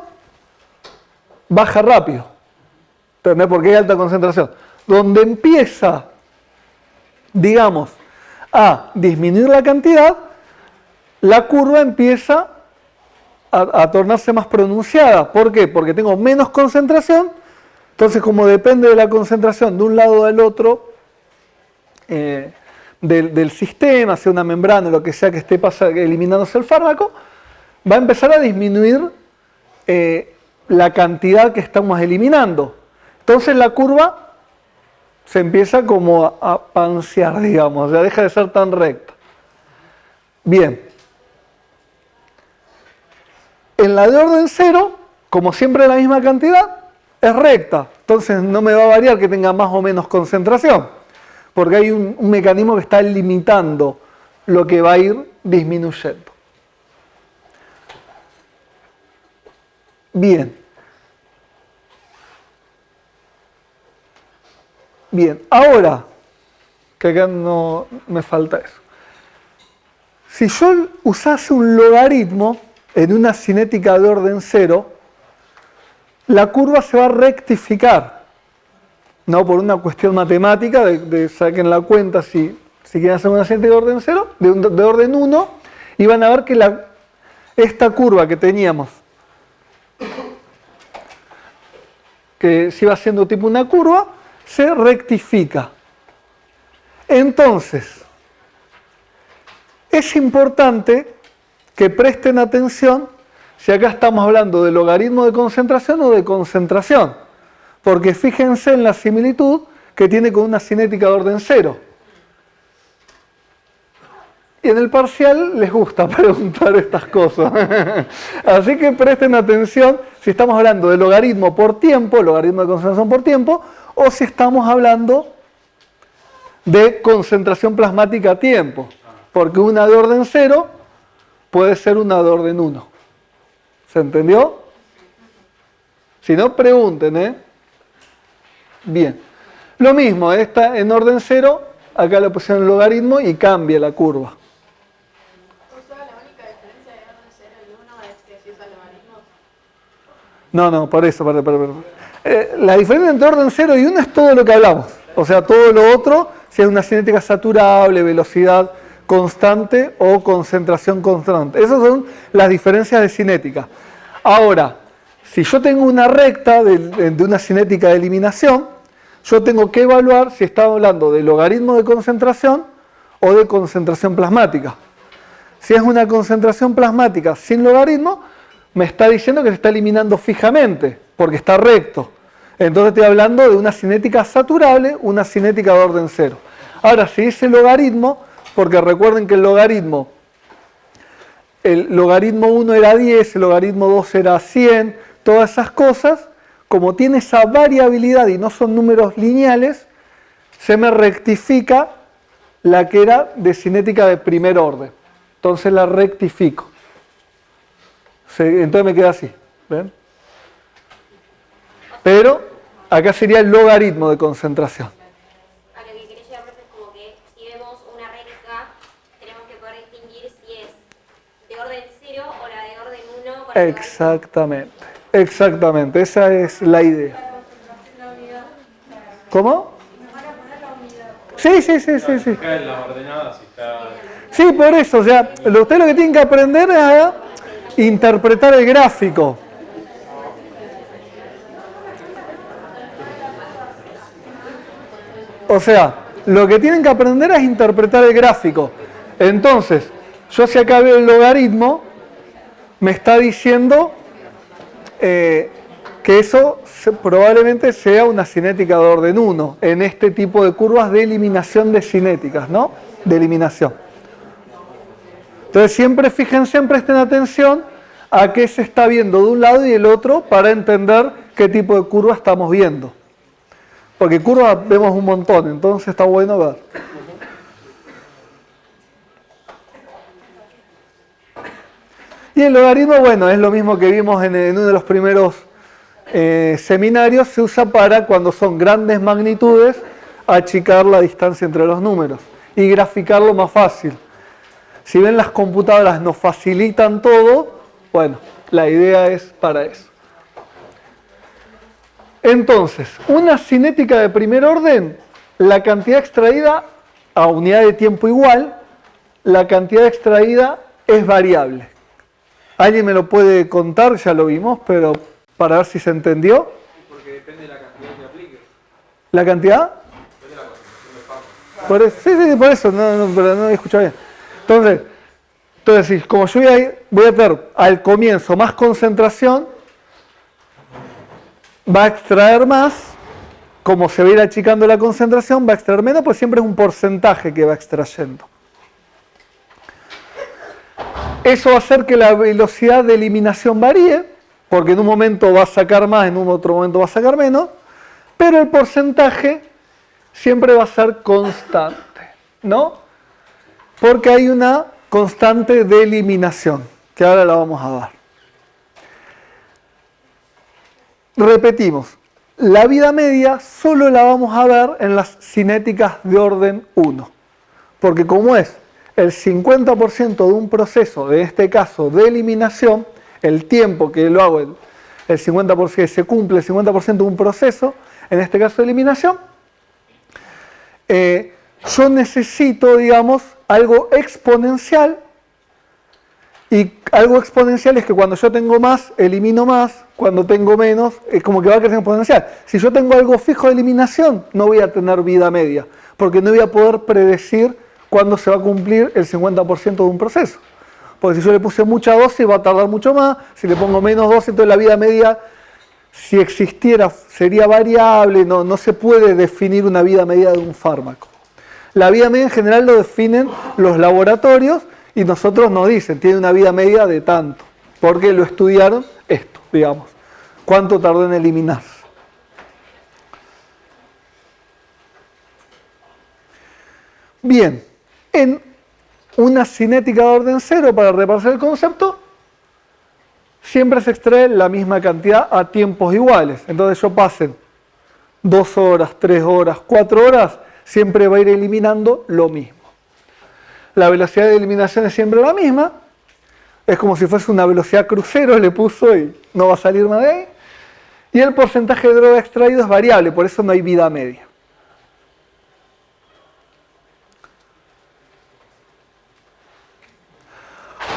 baja rápido. ¿Entendés? Porque hay alta concentración. Donde empieza, digamos, a disminuir la cantidad, la curva empieza a tornarse más pronunciada. ¿Por qué? Porque tengo menos concentración, entonces como depende de la concentración de un lado o del otro del sistema, sea una membrana o lo que sea que esté eliminándose el fármaco, va a empezar a disminuir la cantidad que estamos eliminando. Entonces la curva se empieza como a pansear, digamos, ya deja de ser tan recta. Bien. En la de orden 0, como siempre la misma cantidad, es recta. Entonces no me va a variar que tenga más o menos concentración, porque hay un mecanismo que está limitando lo que va a ir disminuyendo. Bien. Bien, ahora, que acá no me falta eso. Si yo usase un logaritmo en una cinética de orden 0, la curva se va a rectificar. No por una cuestión matemática, de saquen la cuenta si quieren hacer una cinética de orden 0, de orden 1, y van a ver que esta curva que teníamos, que se iba haciendo tipo una curva, se rectifica. Entonces, es importante que presten atención si acá estamos hablando de logaritmo de concentración o de concentración, porque fíjense en la similitud que tiene con una cinética de orden 0. Y en el parcial les gusta preguntar estas cosas. Así que presten atención si estamos hablando de logaritmo por tiempo, logaritmo de concentración por tiempo, o si estamos hablando de concentración plasmática a tiempo. Porque una de orden 0 puede ser una de orden 1. ¿Se entendió? Si no, pregunten, ¿eh? Bien. Lo mismo, esta en orden 0, acá le pusieron logaritmo y cambia la curva. No, por eso. La diferencia entre orden 0 y 1 es todo lo que hablamos. O sea, todo lo otro, si es una cinética saturable, velocidad constante o concentración constante. Esas son las diferencias de cinética. Ahora, si yo tengo una recta de una cinética de eliminación, yo tengo que evaluar si estamos hablando de logaritmo de concentración o de concentración plasmática. Si es una concentración plasmática sin logaritmo, me está diciendo que se está eliminando fijamente, porque está recto. Entonces estoy hablando de una cinética saturable, una cinética de orden 0. Ahora, si dice logaritmo, porque recuerden que el logaritmo 1 era 10, el logaritmo 2 era 100, todas esas cosas, como tiene esa variabilidad y no son números lineales, se me rectifica la que era de cinética de primer orden. Entonces la rectifico. Entonces me queda así. ¿Ven? Pero acá sería el logaritmo de concentración. A lo que quería llegar es como que si vemos una recta, tenemos que poder distinguir si es de orden 0 o la de orden 1. Para Exactamente, esa es la idea. ¿Cómo? Sí. Acá en las ordenadas está... Sí, por eso, o sea, ustedes lo que tienen que aprender es a interpretar el gráfico. O sea, lo que tienen que aprender es interpretar el gráfico. Entonces, yo si acá veo el logaritmo, me está diciendo que eso probablemente sea una cinética de orden 1 en este tipo de curvas de eliminación de cinéticas, ¿no? De eliminación. Entonces siempre fíjense, presten atención a qué se está viendo de un lado y del otro para entender qué tipo de curva estamos viendo. Porque curvas vemos un montón, entonces está bueno ver. Y el logaritmo, bueno, es lo mismo que vimos en uno de los primeros seminarios, se usa para cuando son grandes magnitudes, achicar la distancia entre los números y graficarlo más fácil. Si ven, las computadoras nos facilitan todo, bueno, la idea es para eso. Entonces, una cinética de primer orden, la cantidad extraída a unidad de tiempo igual, la cantidad extraída es variable. ¿Alguien me lo puede contar? Ya lo vimos, pero para ver si se entendió. Porque depende de la cantidad que apliques. ¿La cantidad? Depende de la concentración de fármaco. Sí, por eso, pero no he escuchado bien. Entonces, como yo voy a tener al comienzo más concentración, va a extraer más, como se va a ir achicando la concentración, va a extraer menos, pues siempre es un porcentaje que va extrayendo. Eso va a hacer que la velocidad de eliminación varíe, porque en un momento va a sacar más, en un otro momento va a sacar menos, pero el porcentaje siempre va a ser constante, ¿no? Porque hay una constante de eliminación, que ahora la vamos a dar. Repetimos, la vida media solo la vamos a ver en las cinéticas de orden 1, porque como es el 50% de un proceso, en este caso de eliminación, el tiempo que lo hago, el 50%, que se cumple el 50% de un proceso, en este caso de eliminación, yo necesito, digamos, algo exponencial, y algo exponencial es que cuando yo tengo más, elimino más, cuando tengo menos, es como que va creciendo exponencial. Si yo tengo algo fijo de eliminación, no voy a tener vida media, porque no voy a poder predecir cuándo se va a cumplir el 50% de un proceso. Porque si yo le puse mucha dosis, va a tardar mucho más, si le pongo menos dosis, entonces la vida media, si existiera, sería variable, no se puede definir una vida media de un fármaco. La vida media en general lo definen los laboratorios y nosotros nos dicen, tiene una vida media de tanto, porque lo estudiaron esto, digamos, cuánto tardó en eliminarse. Bien, en una cinética de orden 0, para repasar el concepto, siempre se extrae la misma cantidad a tiempos iguales. Entonces yo pasen 2 horas, 3 horas, 4 horas, siempre va a ir eliminando lo mismo. La velocidad de eliminación es siempre la misma. Es como si fuese una velocidad crucero, le puso y no va a salir más de ahí. Y el porcentaje de droga extraído es variable, por eso no hay vida media.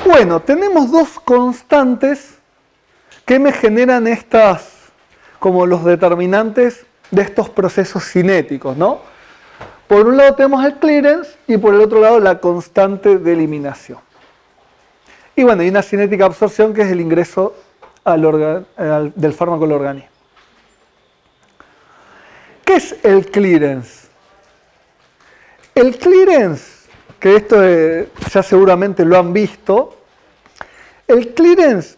Bueno, tenemos dos constantes que me generan estas, como los determinantes de estos procesos cinéticos, ¿no? Por un lado tenemos el clearance y por el otro lado la constante de eliminación. Y bueno, hay una cinética de absorción que es el ingreso del fármaco al organismo. ¿Qué es el clearance? El clearance, que esto ya seguramente lo han visto, el clearance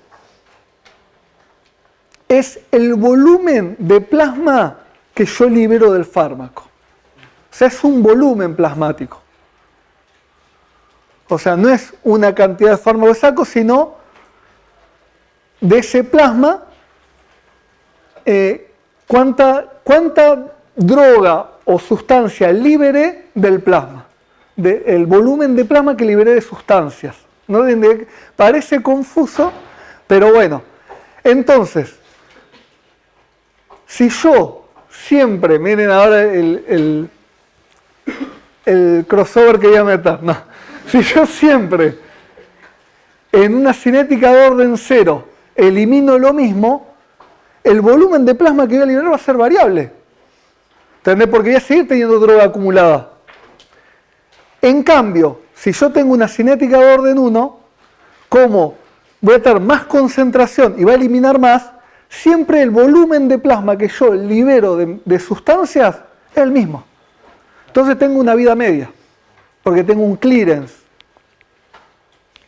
es el volumen de plasma que yo libero del fármaco. O sea, es un volumen plasmático. O sea, no es una cantidad de fármaco que saco, sino de ese plasma, cuánta droga o sustancia liberé del plasma. El volumen de plasma que liberé de sustancias. ¿No? Parece confuso, pero bueno. Entonces, si yo siempre, miren ahora el crossover que voy a meter, no. Si yo siempre en una cinética de orden 0 elimino lo mismo, el volumen de plasma que voy a liberar va a ser variable. ¿Entendés? Porque voy a seguir teniendo droga acumulada. En cambio, si yo tengo una cinética de orden 1, como voy a tener más concentración y va a eliminar más, siempre el volumen de plasma que yo libero de sustancias es el mismo. Entonces tengo una vida media, porque tengo un clearance.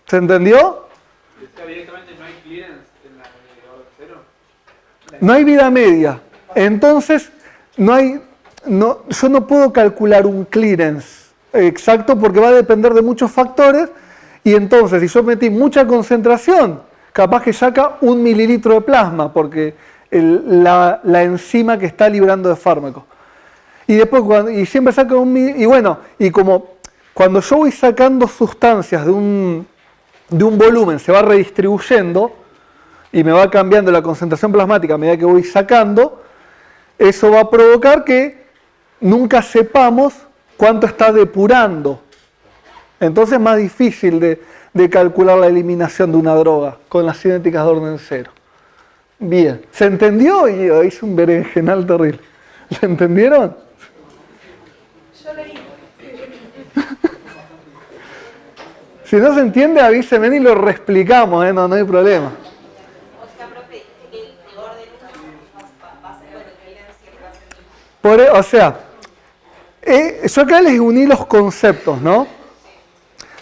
¿Se entendió? O sea, directamente no hay clearance en la de orden 0. No hay vida media. Entonces, yo no puedo calcular un clearance exacto porque va a depender de muchos factores. Y entonces, si yo metí mucha concentración, capaz que saca 1 mililitro de plasma, porque la enzima que está liberando de fármaco. Y después, y siempre saca y bueno, y como cuando yo voy sacando sustancias de un volumen, se va redistribuyendo y me va cambiando la concentración plasmática a medida que voy sacando, eso va a provocar que nunca sepamos cuánto está depurando. Entonces es más difícil de calcular la eliminación de una droga con las cinéticas de orden cero. Bien, ¿se entendió? Y hice un berenjenal terrible. ¿Se entendieron? Yo leí. Si no se entiende, avísenme y lo reexplicamos, ¿eh? No hay problema. O sea, profe, dice que de orden 1 va a ser con el clearance siempre va a ser el mismo. O sea, yo acá les uní los conceptos, ¿no?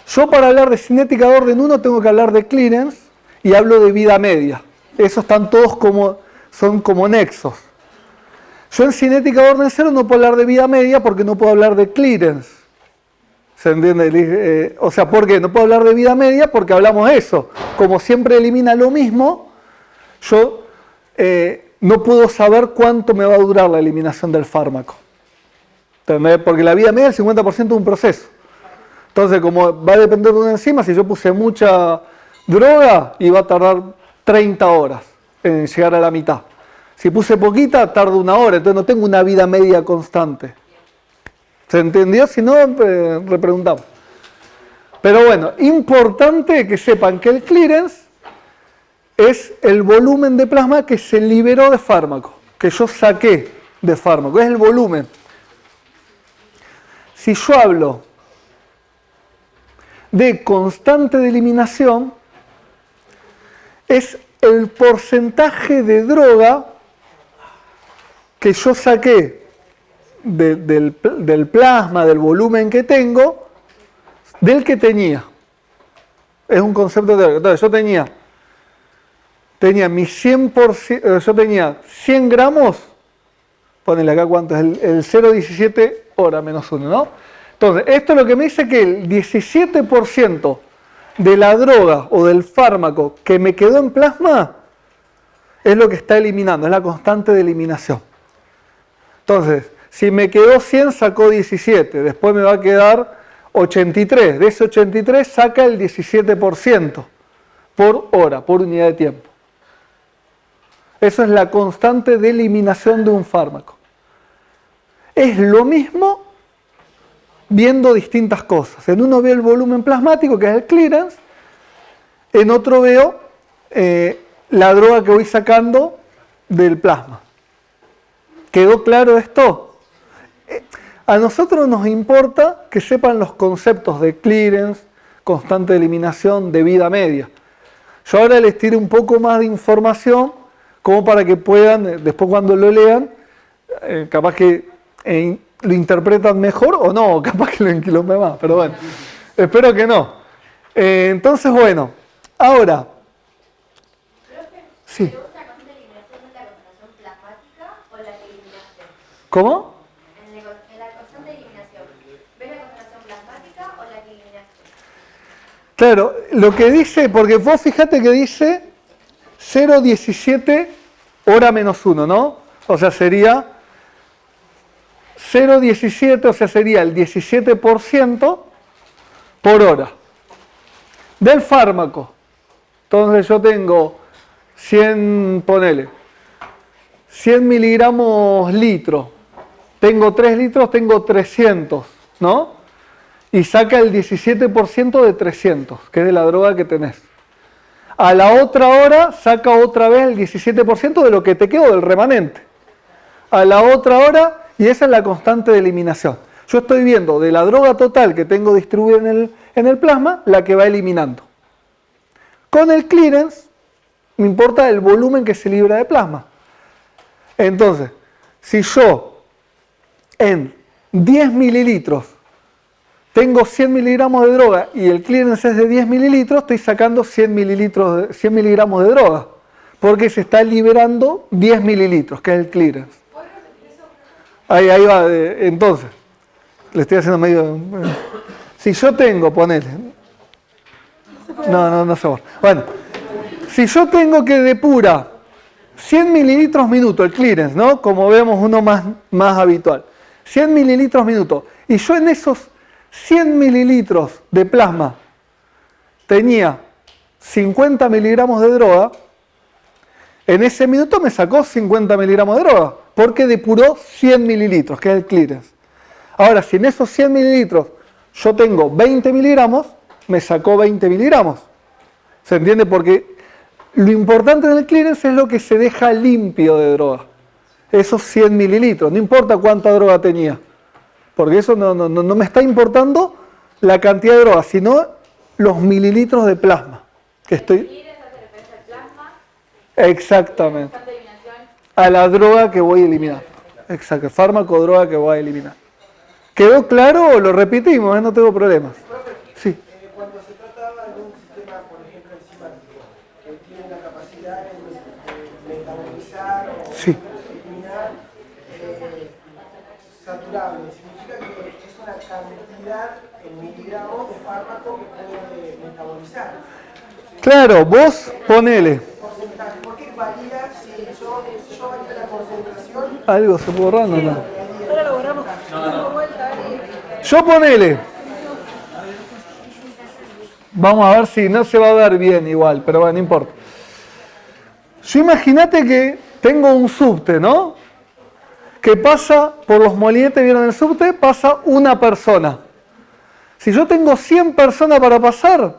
Yo para hablar de cinética de orden 1 tengo que hablar de clearance y hablo de vida media. Esos están todos son como nexos. Yo en cinética de orden 0 no puedo hablar de vida media porque no puedo hablar de clearance. ¿Se entiende? O sea, ¿por qué? No puedo hablar de vida media porque hablamos de eso. Como siempre elimina lo mismo, yo no puedo saber cuánto me va a durar la eliminación del fármaco. ¿Entendés? Porque la vida media es el 50% de un proceso. Entonces, como va a depender de una enzima, si yo puse mucha droga, iba a tardar 30 horas en llegar a la mitad. Si puse poquita, tarda 1 hora, entonces no tengo una vida media constante. ¿Se entendió? Si no, repreguntamos. Pero bueno, importante que sepan que el clearance es el volumen de plasma que se liberó de fármaco, que yo saqué de fármaco, es el volumen. Si yo hablo de constante de eliminación, es el porcentaje de droga que yo saqué del plasma, del volumen que tengo, del que tenía. Es un concepto de... Entonces, yo tenía mi 100%, yo tenía 100 gramos, ponele acá cuánto es, el 0,17 hora menos 1, ¿no? Entonces, esto es lo que me dice que el 17% de la droga o del fármaco que me quedó en plasma es lo que está eliminando, es la constante de eliminación. Entonces, si me quedó 100, sacó 17, después me va a quedar 83. De ese 83 saca el 17% por hora, por unidad de tiempo. Eso es la constante de eliminación de un fármaco. Es lo mismo viendo distintas cosas. En uno veo el volumen plasmático, que es el clearance. En otro veo la droga que voy sacando del plasma. ¿Quedó claro esto? A nosotros nos importa que sepan los conceptos de clearance, constante de eliminación, de vida media. Yo ahora les tiro un poco más de información como para que puedan, después cuando lo lean, capaz que lo interpretan mejor o no, capaz que lo enquilombe más, pero bueno, espero que no. Entonces, bueno, ahora... Sí. ¿Cómo? En la constante de eliminación, ¿ves la concentración plasmática o la que eliminaste? Claro, lo que dice, porque vos fíjate que dice 0,17 hora menos 1, ¿no? O sea, sería 0,17, o sea, sería el 17% por hora del fármaco. Entonces yo tengo 100, ponele, 100 miligramos litro. Tengo 3 litros, tengo 300, ¿no? Y saca el 17% de 300, que es de la droga que tenés. A la otra hora saca otra vez el 17% de lo que te quedó del remanente. A la otra hora, y esa es la constante de eliminación. Yo estoy viendo de la droga total que tengo distribuida en el plasma, la que va eliminando. Con el clearance, me importa el volumen que se libra de plasma. Entonces, si yo en 10 mililitros tengo 100 miligramos de droga y el clearance es de 10 mililitros, estoy sacando 100 miligramos de droga, porque se está liberando 10 mililitros, que es el clearance. Ahí va, entonces, le estoy haciendo medio... Si yo tengo, ponele... No se va. Bueno, si yo tengo que depura 100 mililitros minuto, el clearance, ¿no? Como vemos uno más habitual. 100 mililitros minuto. Y yo en esos 100 mililitros de plasma tenía 50 miligramos de droga, en ese minuto me sacó 50 miligramos de droga, porque depuró 100 mililitros, que es el clearance. Ahora, si en esos 100 mililitros yo tengo 20 miligramos, me sacó 20 miligramos. ¿Se entiende? Porque lo importante en el clearance es lo que se deja limpio de droga. Esos 100 mililitros, no importa cuánta droga tenía. Porque eso no me está importando la cantidad de droga, sino los mililitros de plasma que estoy... Exactamente. A la droga que voy a eliminar. Exacto, el fármaco o droga que voy a eliminar. ¿Quedó claro o lo repetimos? No tengo problemas. Sí. Cuando se trataba de un sistema, por ejemplo, enzimático, que tiene la capacidad de metabolizar o eliminar saturables, significa que es una cantidad en miligramos de fármaco que puede metabolizar. Claro, vos ponele. ¿Por qué varía si yo varía la concentración? Algo se borrando, ¿no? Ahora lo borramos. Yo ponele. Vamos a ver si no se va a ver bien igual, pero bueno, no importa. Yo imagínate que tengo un subte, ¿no? Que pasa por los molinetes, ¿vieron el subte? Pasa una persona. Si yo tengo 100 personas para pasar,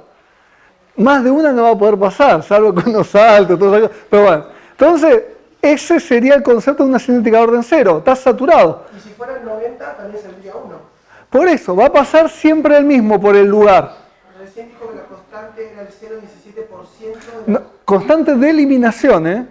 más de una no va a poder pasar, salvo que uno salte, todo eso. Pero bueno, entonces ese sería el concepto de una cinética de orden cero, está saturado. Y si fueran 90, también saldría 1. Por eso, va a pasar siempre el mismo por el lugar. Recién dijo que la constante era el 0,17%. No, constante de eliminación, ¿eh?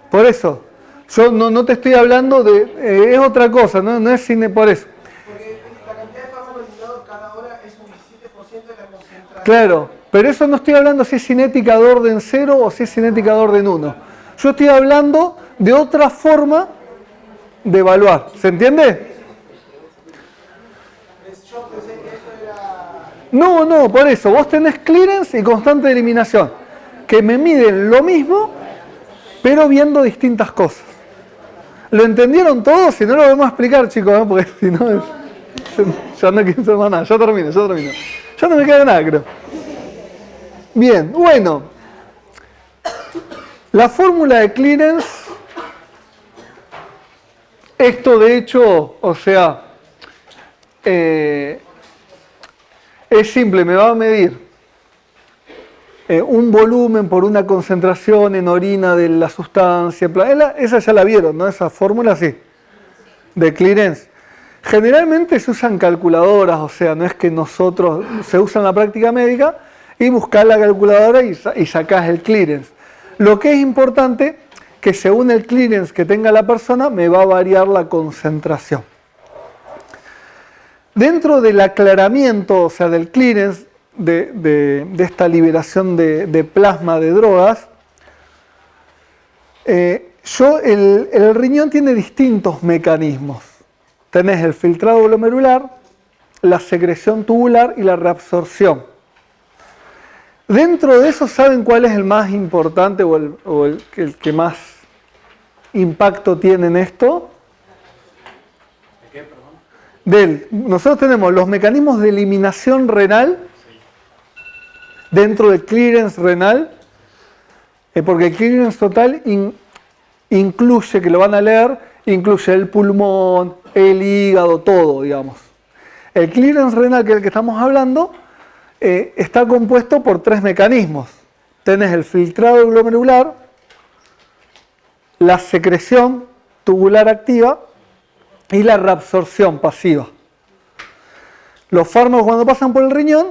Por eso, yo no te estoy hablando de... es otra cosa, no es cine por eso. Porque la cantidad de fármaco eliminado cada hora es un 17% de la concentración. Claro, pero eso no estoy hablando si es cinética de orden 0 o si es cinética de orden 1. Yo estoy hablando de otra forma de evaluar. ¿Se entiende? Yo pensé que eso era... No, por eso. Vos tenés clearance y constante de eliminación, que me miden lo mismo, pero viendo distintas cosas. ¿Lo entendieron todos? Si no lo vamos a explicar, chicos, ¿eh? Porque si no... ya no quiero más nada. Ya termino. Ya no me queda nada, creo. Bien, bueno. La fórmula de clearance, esto de hecho, o sea, es simple, me va a medir un volumen por una concentración en orina de la sustancia, esa ya la vieron, ¿no? Esa fórmula sí, de clearance. Generalmente se usan calculadoras, o sea, no es que nosotros, se usa en la práctica médica y buscás la calculadora y sacás el clearance. Lo que es importante, que según el clearance que tenga la persona, me va a variar la concentración. Dentro del aclaramiento, o sea, del clearance, de esta liberación de plasma de drogas, el riñón tiene distintos mecanismos. Tenés el filtrado glomerular, la secreción tubular y la reabsorción. Dentro de eso, ¿saben cuál es el más importante o el que más impacto tiene en esto? ¿De qué, perdón? Nosotros tenemos los mecanismos de eliminación renal dentro del clearance renal, porque el clearance total incluye, que lo van a leer, incluye el pulmón, el hígado, todo, digamos. El clearance renal, que es el que estamos hablando, está compuesto por 3 mecanismos. Tenés el filtrado glomerular, la secreción tubular activa y la reabsorción pasiva. Los fármacos cuando pasan por el riñón,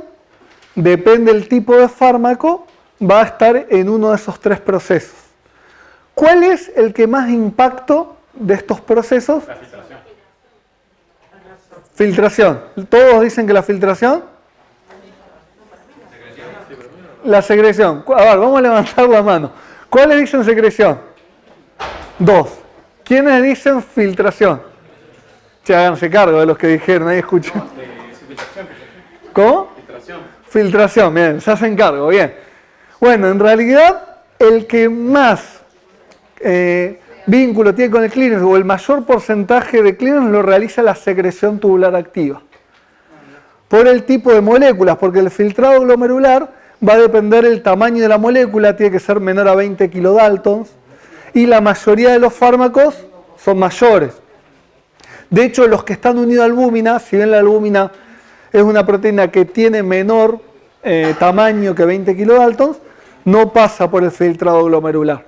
depende del tipo de fármaco, va a estar en uno de esos 3 procesos. ¿Cuál es el que más impacto de estos procesos? La filtración. Filtración. ¿Todos dicen que la filtración? La secreción. A ver, vamos a levantar la mano. ¿Cuáles dicen secreción? 2. ¿Quiénes dicen filtración? Che, háganse cargo de los que dijeron, ahí escuchen. ¿Cómo? Filtración. Filtración, bien, se hacen cargo, bien. Bueno, en realidad, el que más vínculo tiene con el clearance o el mayor porcentaje de clearance lo realiza la secreción tubular activa. Por el tipo de moléculas, porque el filtrado glomerular va a depender del tamaño de la molécula, tiene que ser menor a 20 kilodaltons, y la mayoría de los fármacos son mayores. De hecho, los que están unidos a albúmina, si bien la albúmina es una proteína que tiene menor tamaño que 20 kilodaltons, no pasa por el filtrado glomerular.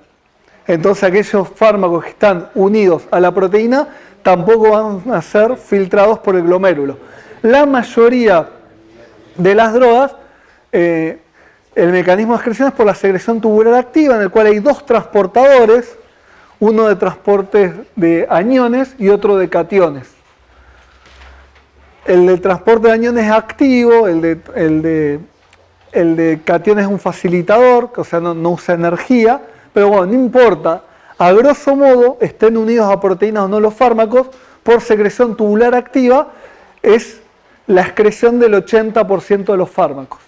Entonces aquellos fármacos que están unidos a la proteína tampoco van a ser filtrados por el glomérulo. La mayoría de las drogas, el mecanismo de excreción es por la secreción tubular activa, en el cual hay dos transportadores, uno de transporte de aniones y otro de cationes. El del transporte de aniones es activo, el de cationes es un facilitador, o sea, no usa energía, pero bueno, no importa. A grosso modo, estén unidos a proteínas o no los fármacos, por secreción tubular activa, es la excreción del 80% de los fármacos.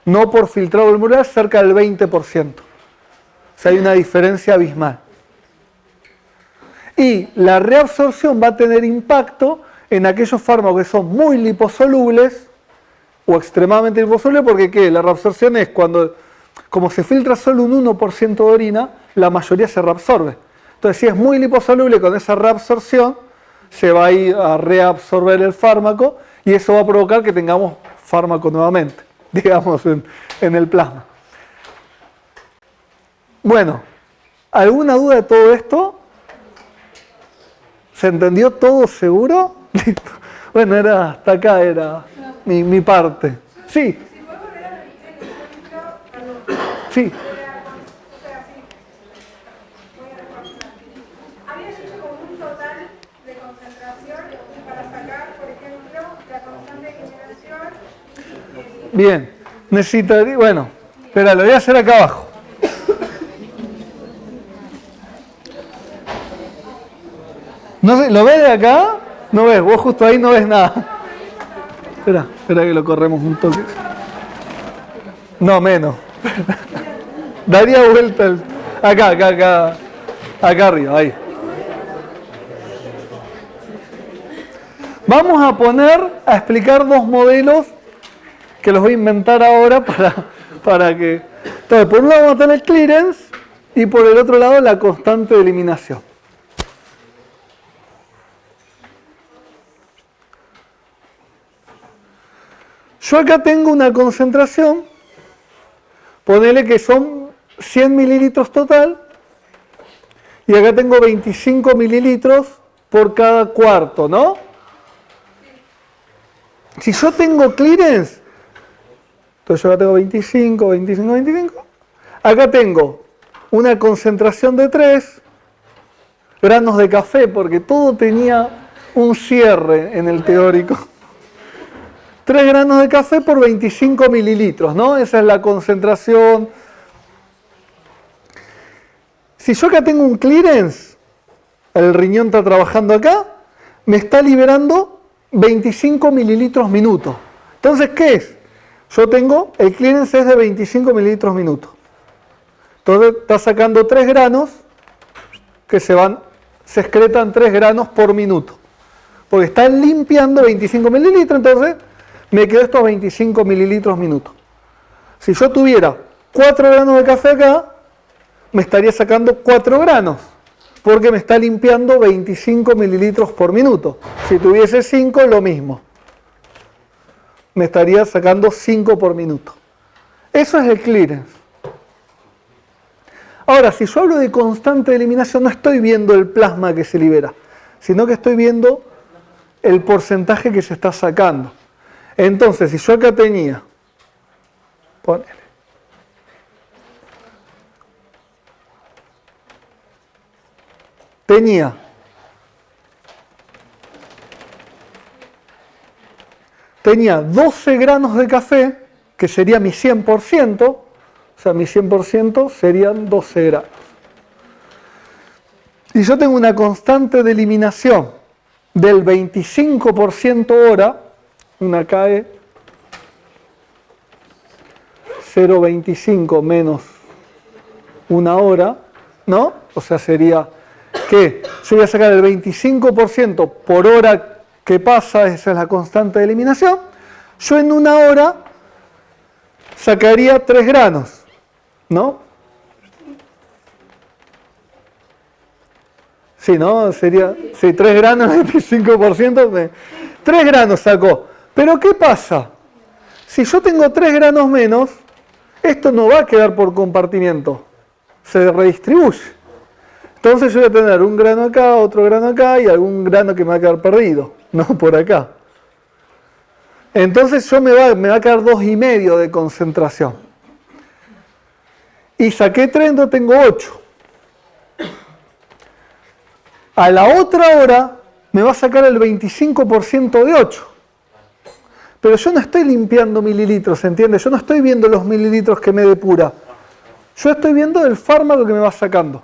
No por filtrado glomerular, cerca del 20%. O sea, hay una diferencia abismal. Y la reabsorción va a tener impacto en aquellos fármacos que son muy liposolubles o extremadamente liposolubles, porque ¿qué? La reabsorción es cuando, como se filtra solo un 1% de orina, la mayoría se reabsorbe. Entonces, si es muy liposoluble, con esa reabsorción se va a ir a reabsorber el fármaco y eso va a provocar que tengamos fármaco nuevamente, digamos, en el plasma. Bueno, ¿alguna duda de todo esto? ¿Se entendió todo seguro? Bueno, era hasta acá era mi parte. Sí. Sí. Habías hecho como un total de concentración para sacar, por ejemplo, la constante de generación y... Bien. Necesitaría, bueno, espera, lo voy a hacer acá abajo. No sé, ¿lo ves de acá? No ves, vos justo ahí no ves nada. Espera que lo corremos un toque. No, menos. Daría vuelta acá arriba, ahí. Vamos a a explicar dos modelos que los voy a inventar ahora para que... Entonces, por un lado vamos a tener el clearance y por el otro lado la constante de eliminación. Yo acá tengo una concentración, ponele que son 100 mililitros total, y acá tengo 25 mililitros por cada cuarto, ¿no? Si yo tengo clearance, entonces yo acá tengo 25, acá tengo una concentración de 3 granos de café, porque todo tenía un cierre en el teórico. 3 granos de café por 25 mililitros, ¿no? Esa es la concentración. Si yo acá tengo un clearance, el riñón está trabajando acá, me está liberando 25 mililitros minuto. Entonces, ¿qué es? Yo tengo, el clearance es de 25 mililitros minuto. Entonces, está sacando 3 granos que se excretan 3 granos por minuto. Porque está limpiando 25 mililitros, entonces me quedo estos 25 mililitros minuto. Si yo tuviera 4 granos de café acá, me estaría sacando 4 granos, porque me está limpiando 25 mililitros por minuto. Si tuviese 5, lo mismo. Me estaría sacando 5 por minuto. Eso es el clearance. Ahora, si yo hablo de constante de eliminación, no estoy viendo el plasma que se libera, sino que estoy viendo el porcentaje que se está sacando. Entonces, si yo acá tenía, tenía 12 granos de café, que sería mi 100%, o sea, mi 100% serían 12 granos. Y yo tengo una constante de eliminación del 25% hora, una CAE 0,25 menos una hora, ¿no? O sea, sería que yo voy a sacar el 25% por hora que pasa, esa es la constante de eliminación. Yo en una hora sacaría 3 granos, ¿no? Sí, ¿no? Sería, sí, 3 granos, 25%, 3 granos sacó. Pero ¿qué pasa? Si yo tengo 3 granos menos, esto no va a quedar por compartimiento, se redistribuye. Entonces yo voy a tener un grano acá, otro grano acá y algún grano que me va a quedar perdido, no por acá. Entonces me va a quedar 2,5 de concentración. Y saqué 3, entonces tengo 8. A la otra hora me va a sacar el 25% de 8. Pero yo no estoy limpiando mililitros, ¿entiendes? Yo no estoy viendo los mililitros que me depura. Yo estoy viendo el fármaco que me va sacando.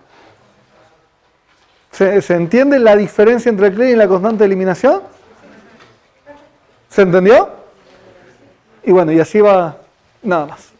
¿Se entiende la diferencia entre el clean y la constante de eliminación? ¿Se entendió? Y bueno, y así va nada más.